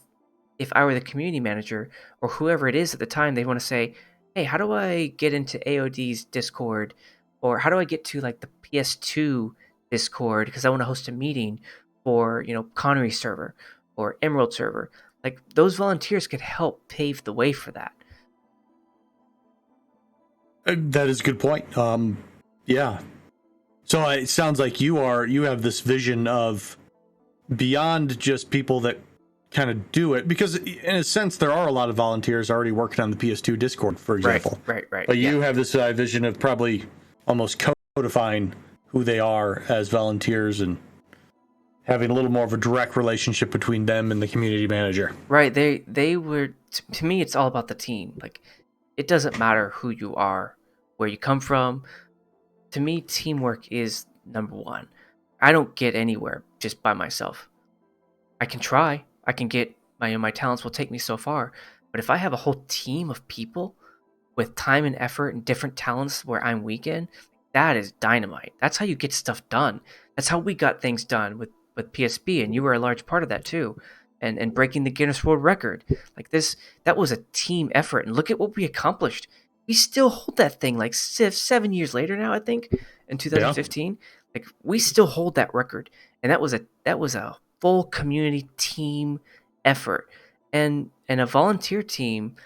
I were the community manager or whoever it is at the time, they want to say, hey, how do I get into AOD's Discord? Or how do I get to like the PS2 Discord because I want to host a meeting for, Connery server or Emerald server. Like those volunteers could help pave the way for that. That is a good point. Yeah. So it sounds like you have this vision of beyond just people that kind of do it, because in a sense there are a lot of volunteers already working on the PS2 Discord, for example. Right. But you have this vision of probably almost codifying who they are as volunteers and having a little more of a direct relationship between them and the community manager. Right. They were, to me, it's all about the team. Like, it doesn't matter who you are, where you come from. To me, teamwork is number one. I don't get anywhere just by myself. I can try. I can get my talents will take me so far. But if I have a whole team of people with time and effort and different talents where I'm weak in, that is dynamite. That's how you get stuff done. That's how we got things done with PSB, and you were a large part of that too. And breaking the Guinness World Record. Like this, that was a team effort. And look at what we accomplished. We still hold that thing like 7 years later now, I think, in 2015. Yeah. Like we still hold that record. And that was a full community team effort. And a volunteer team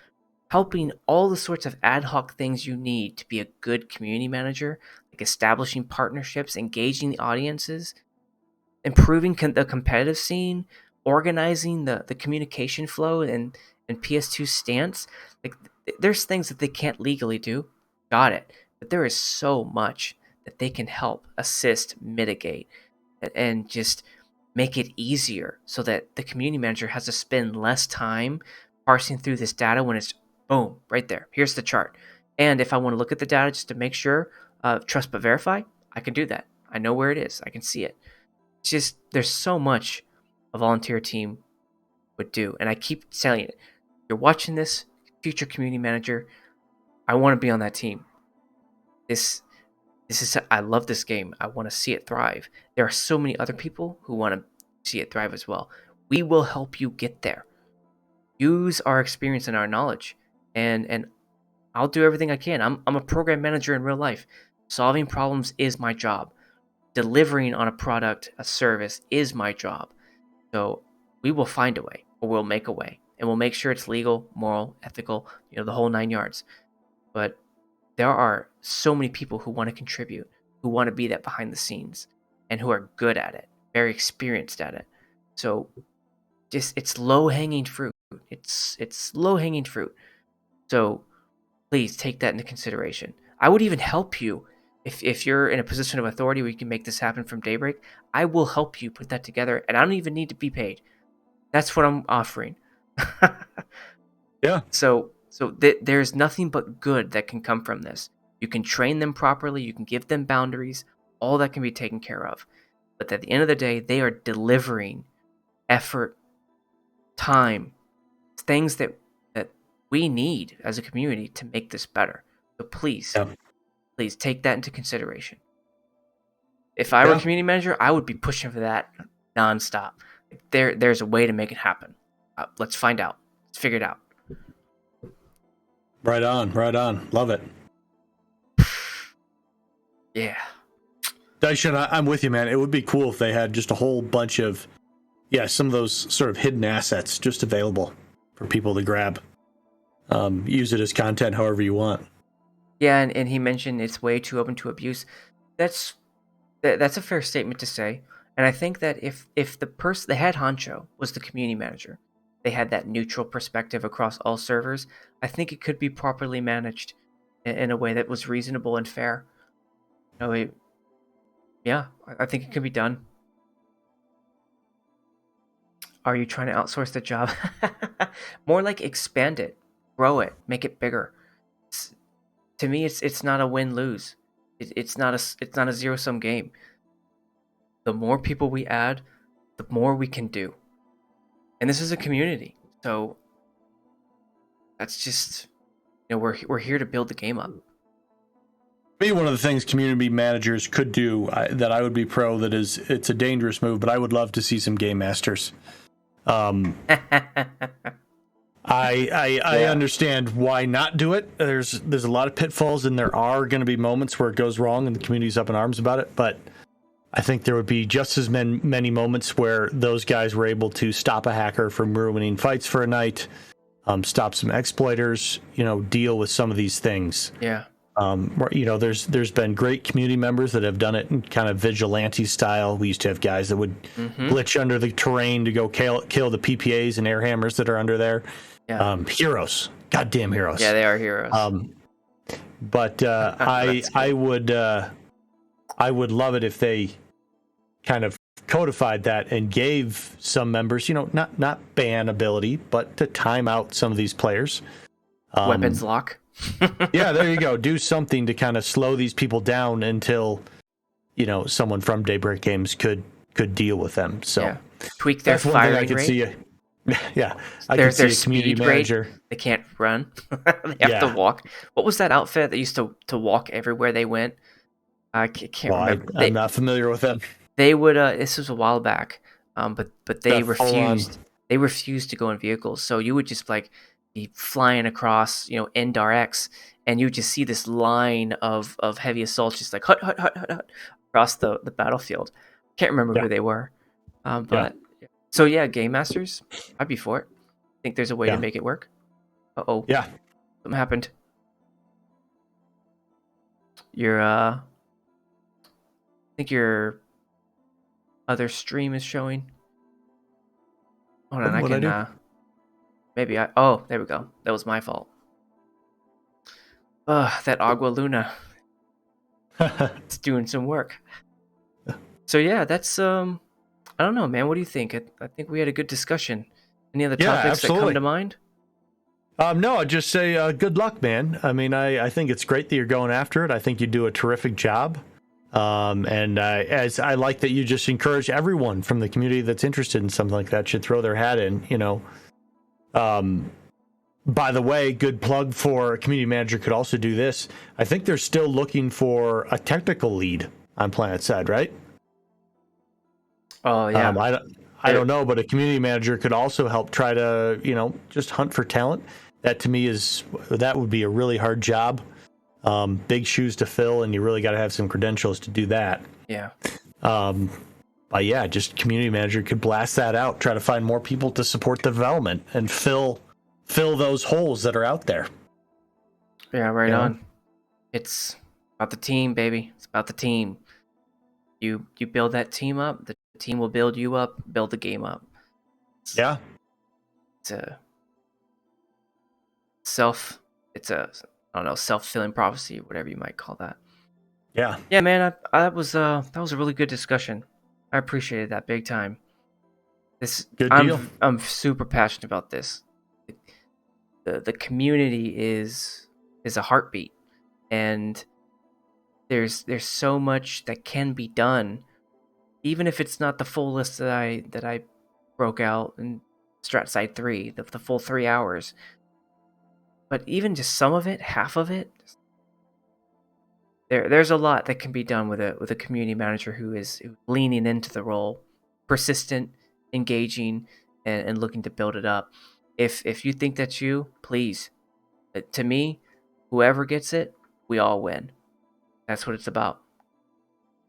helping all the sorts of ad hoc things you need to be a good community manager, like establishing partnerships, engaging the audiences, improving the competitive scene, organizing the communication flow and PS2 stance. Like there's things that they can't legally do. Got it. But there is so much that they can help, assist, mitigate, and just make it easier so that the community manager has to spend less time parsing through this data when it's boom, right there. Here's the chart. And if I want to look at the data just to make sure, trust but verify, I can do that. I know where it is. I can see it. It's just, there's so much a volunteer team would do. And I keep saying it. You're watching this, future community manager, I want to be on that team. This is, I love this game. I want to see it thrive. There are so many other people who want to see it thrive as well. We will help you get there. Use our experience and our knowledge. And I'll do everything I can. I'm a program manager in real life. Solving problems is my job. Delivering on a product, a service is my job. So we will find a way, or we'll make a way. And we'll make sure it's legal, moral, ethical, the whole 9 yards. But there are so many people who want to contribute, who want to be that behind the scenes, and who are good at it, very experienced at it. So just, it's low-hanging fruit. It's low-hanging fruit. So please take that into consideration. I would even help you if you're in a position of authority where you can make this happen from Daybreak. I will help you put that together, and I don't even need to be paid. That's what I'm offering. Yeah. So there's nothing but good that can come from this. You can train them properly. You can give them boundaries. All that can be taken care of. But at the end of the day, they are delivering effort, time, things that we need as a community to make this better. So please take that into consideration. If I were a community manager, I would be pushing for that nonstop. There's a way to make it happen. Let's find out. Let's figure it out. Right on. Love it. Yeah. Daishin, I'm with you, man. It would be cool if they had just a whole bunch of, some of those sort of hidden assets just available for people to grab. use it as content however you want. Yeah, and he mentioned it's way too open to abuse. That's that's a fair statement to say. And I think that if the head honcho was the community manager, they had that neutral perspective across all servers, I think it could be properly managed in a way that was reasonable and fair. You know, yeah, I think it can be done. Are you trying to outsource the job? More like expand it, grow it, make it bigger. To me, it's not a win lose. It's not a zero sum game. The more people we add, the more we can do. And this is a community, so that's just we're here to build the game up. Maybe one of the things community managers could do that I would be pro, that is, it's a dangerous move, but I would love to see some game masters. I understand why not do it. There's a lot of pitfalls, and there are going to be moments where it goes wrong, and the community's up in arms about it. But I think there would be just as many moments where those guys were able to stop a hacker from ruining fights for a night, stop some exploiters, deal with some of these things. Yeah. There's been great community members that have done it in kind of vigilante style. We used to have guys that would glitch under the terrain to go kill the PPAs and air hammers that are under there. Yeah. Heroes, goddamn heroes. Yeah, they are heroes. But I would love it if they kind of codified that and gave some members, not ban ability, but to time out some of these players. Weapons lock. Yeah, there you go. Do something to kind of slow these people down until someone from Daybreak Games could deal with them. So tweak their firing rate. See I could see a community manager. Rate. They can't run. They have to walk. What was that outfit that used to walk everywhere they went? I can't remember. I'm not familiar with them. They would. This was a while back. But they refused. They refused to go in vehicles. So you would just be flying across, NDRX, and you just see this line of heavy assaults just hut across the battlefield. Can't remember who they were. So game masters, I'd be for it. I think there's a way to make it work. Yeah. Something happened. I think your other stream is showing. Hold on, I can maybe there we go. That was my fault. That Agua Luna. It's doing some work. So that's I don't know, man. What do you think? I think we had a good discussion. Any other topics that come to mind? No, I'd just say good luck, man. I mean, I think it's great that you're going after it. I think you do a terrific job. And as I like that you just encourage everyone from the community that's interested in something like that should throw their hat in, By the way, good plug for a community manager could also do this. I think they're still looking for a technical lead on PlanetSide, right? Oh, yeah. I don't know, but a community manager could also help try to, just hunt for talent. That to me that would be a really hard job. Big shoes to fill, and you really got to have some credentials to do that. Yeah. But just community manager could blast that out, try to find more people to support the development and fill those holes that are out there. Yeah, right on. It's about the team, baby. It's about the team. You build that team up, the team will build you up, build the game up. It's a self-fulfilling prophecy, whatever you might call that. Yeah. Yeah, man, that was a really good discussion. I appreciated that big time. Good deal. I'm super passionate about this. The community is a heartbeat, and there's so much that can be done, even if it's not the full list that I broke out in StratSide 3, the full 3 hours. But even just some of it, half of it, there's a lot that can be done with a community manager who is leaning into the role, persistent, engaging, and looking to build it up. If you think that's you, please. To me, whoever gets it, we all win. That's what it's about.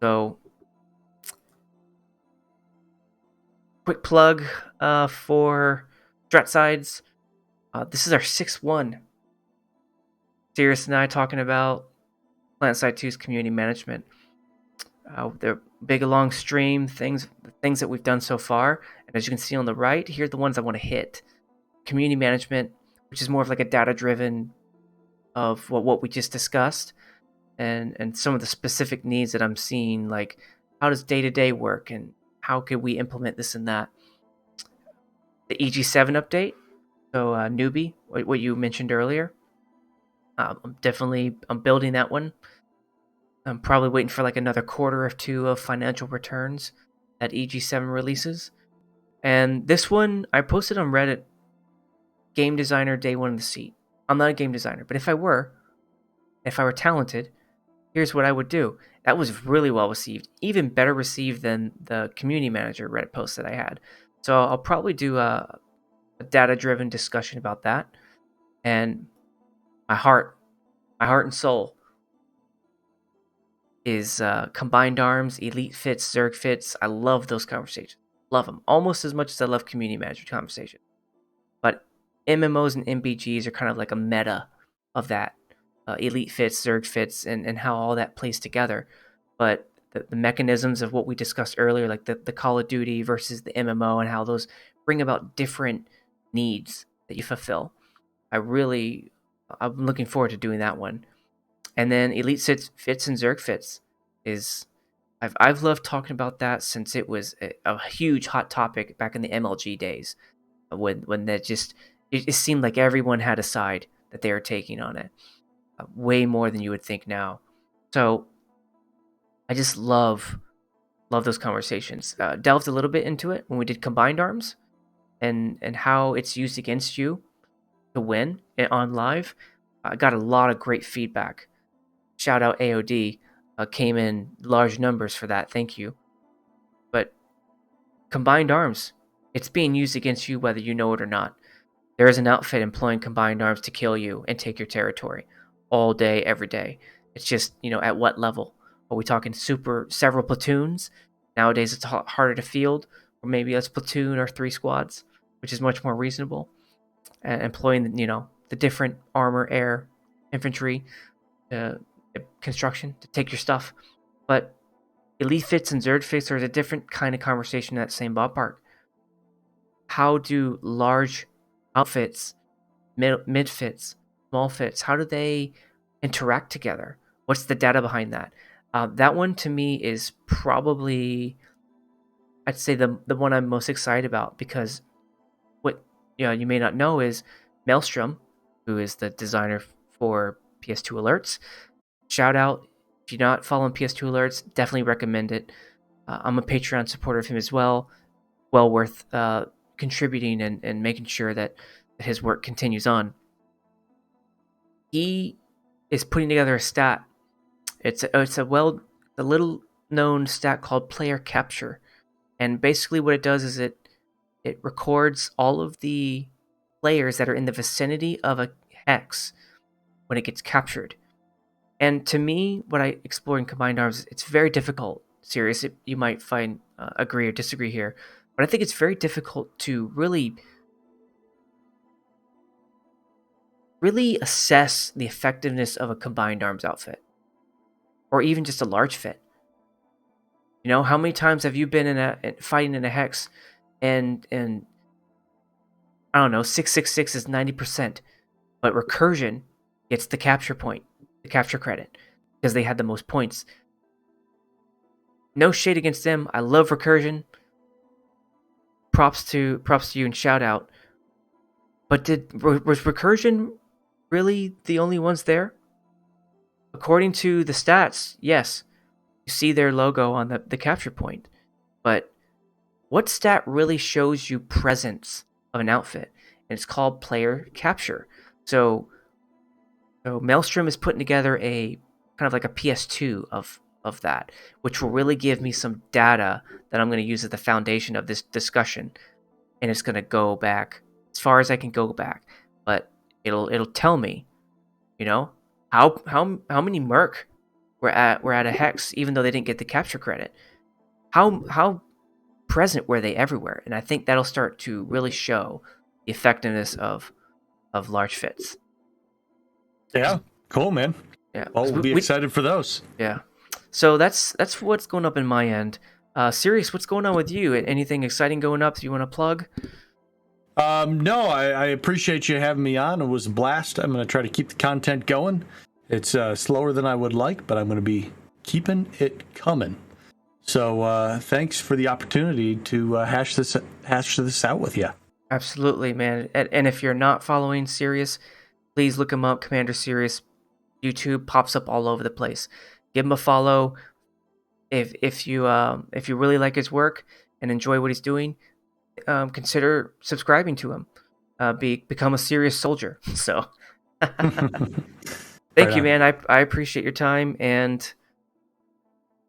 So, quick plug for StratSide's This is our 6th one. Cyrious and I talking about PlanetSide 2's community management. They're big, long stream the things that we've done so far. And as you can see on the right, here are the ones I want to hit. Community management, which is more of like a data-driven of what we just discussed, and some of the specific needs that I'm seeing, like how does day-to-day work and how could we implement this and that. The EG7 update, so newbie, what you mentioned earlier. I'm building that one. I'm probably waiting for like another quarter or two of financial returns that EG7 releases. And this one, I posted on Reddit, game designer day one in the seat. I'm not a game designer, but if I were talented, here's what I would do. That was really well received, even better received than the community manager Reddit post that I had. So I'll probably do a data-driven discussion about that. And my heart and soul is combined arms, elite fits, zerg fits. I love those conversations. Love them almost as much as I love community management conversations. But MMOs and MBGs are kind of like a meta of that. Elite fits, zerg fits, and how all that plays together. But the mechanisms of what we discussed earlier, like the Call of Duty versus the MMO, and how those bring about different needs that you fulfill. I'm looking forward to doing that one. And then Elite fits and Zerg fits is I've loved talking about that since it was a huge hot topic back in the MLG days, when that just it seemed like everyone had a side that they were taking on it, way more than you would think now. So I just love those conversations. Delved a little bit into it when we did combined arms and how it's used against you to win on live. I got a lot of great feedback. Shout out AOD, came in large numbers for that. Thank you. But combined arms, it's being used against you whether you know it or not. There is an outfit employing combined arms to kill you and take your territory all day, every day. It's just, at what level? Are we talking several platoons? Nowadays it's harder to field, or maybe it's platoon or 3 squads, which is much more reasonable. And employing, the different armor, air, infantry, construction to take your stuff. But elite fits and zerd fits are a different kind of conversation in that same ballpark. How do large outfits, mid fits, small fits, how do they interact together? What's the data behind that? That one to me is probably, I'd say, the one I'm most excited about, because what you may not know is Maelstrom, who is the designer for PS2 Alerts. Shout out. If you're not following PS2 Alerts, definitely recommend it. I'm a Patreon supporter of him as well. Well worth contributing and making sure that his work continues on. He is putting together a stat. It's a little known stat called player capture, and basically what it does is it records all of the players that are in the vicinity of a hex when it gets captured. And to me, what I explore in combined arms, it's very difficult. Serious, you might find agree or disagree here, but I think it's very difficult to really assess the effectiveness of a combined arms outfit, or even just a large fit. How many times have you been fighting in a hex, and I don't know, 666 is 90%, but recursion gets the capture point, the capture credit, because they had the most points. No shade against them. I love recursion. Props to you and shout out. But was recursion really the only ones there? According to the stats, yes. You see their logo on the capture point. But what stat really shows you presence of an outfit? And it's called player capture. So Maelstrom is putting together a kind of like a PS2 of that, which will really give me some data that I'm going to use as the foundation of this discussion. And it's going to go back as far as I can go back, but it'll tell me, how many merc were at a hex, even though they didn't get the capture credit. How present were they everywhere? And I think that'll start to really show the effectiveness of of large fits. Yeah, cool, man. Yeah, Well, we'll be excited for those. Yeah, so that's what's going up in my end. Cyrious, what's going on with you? Anything exciting going up that you want to plug? No, I appreciate you having me on. It was a blast. I'm going to try to keep the content going. It's slower than I would like, but I'm going to be keeping it coming. So thanks for the opportunity to hash this out with you. Absolutely, man. And if you're not following Cyrious, please look him up. Commander Cyrious. YouTube pops up all over the place. Give him a follow. If you really like his work and enjoy what he's doing, consider subscribing to him. Become a serious soldier. So, thank you, man. I appreciate your time, and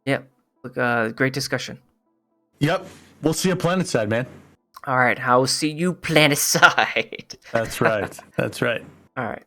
yeah, great discussion. Yep, we'll see you Planetside, man. All right, I will see you Planetside. That's right. That's right. All right.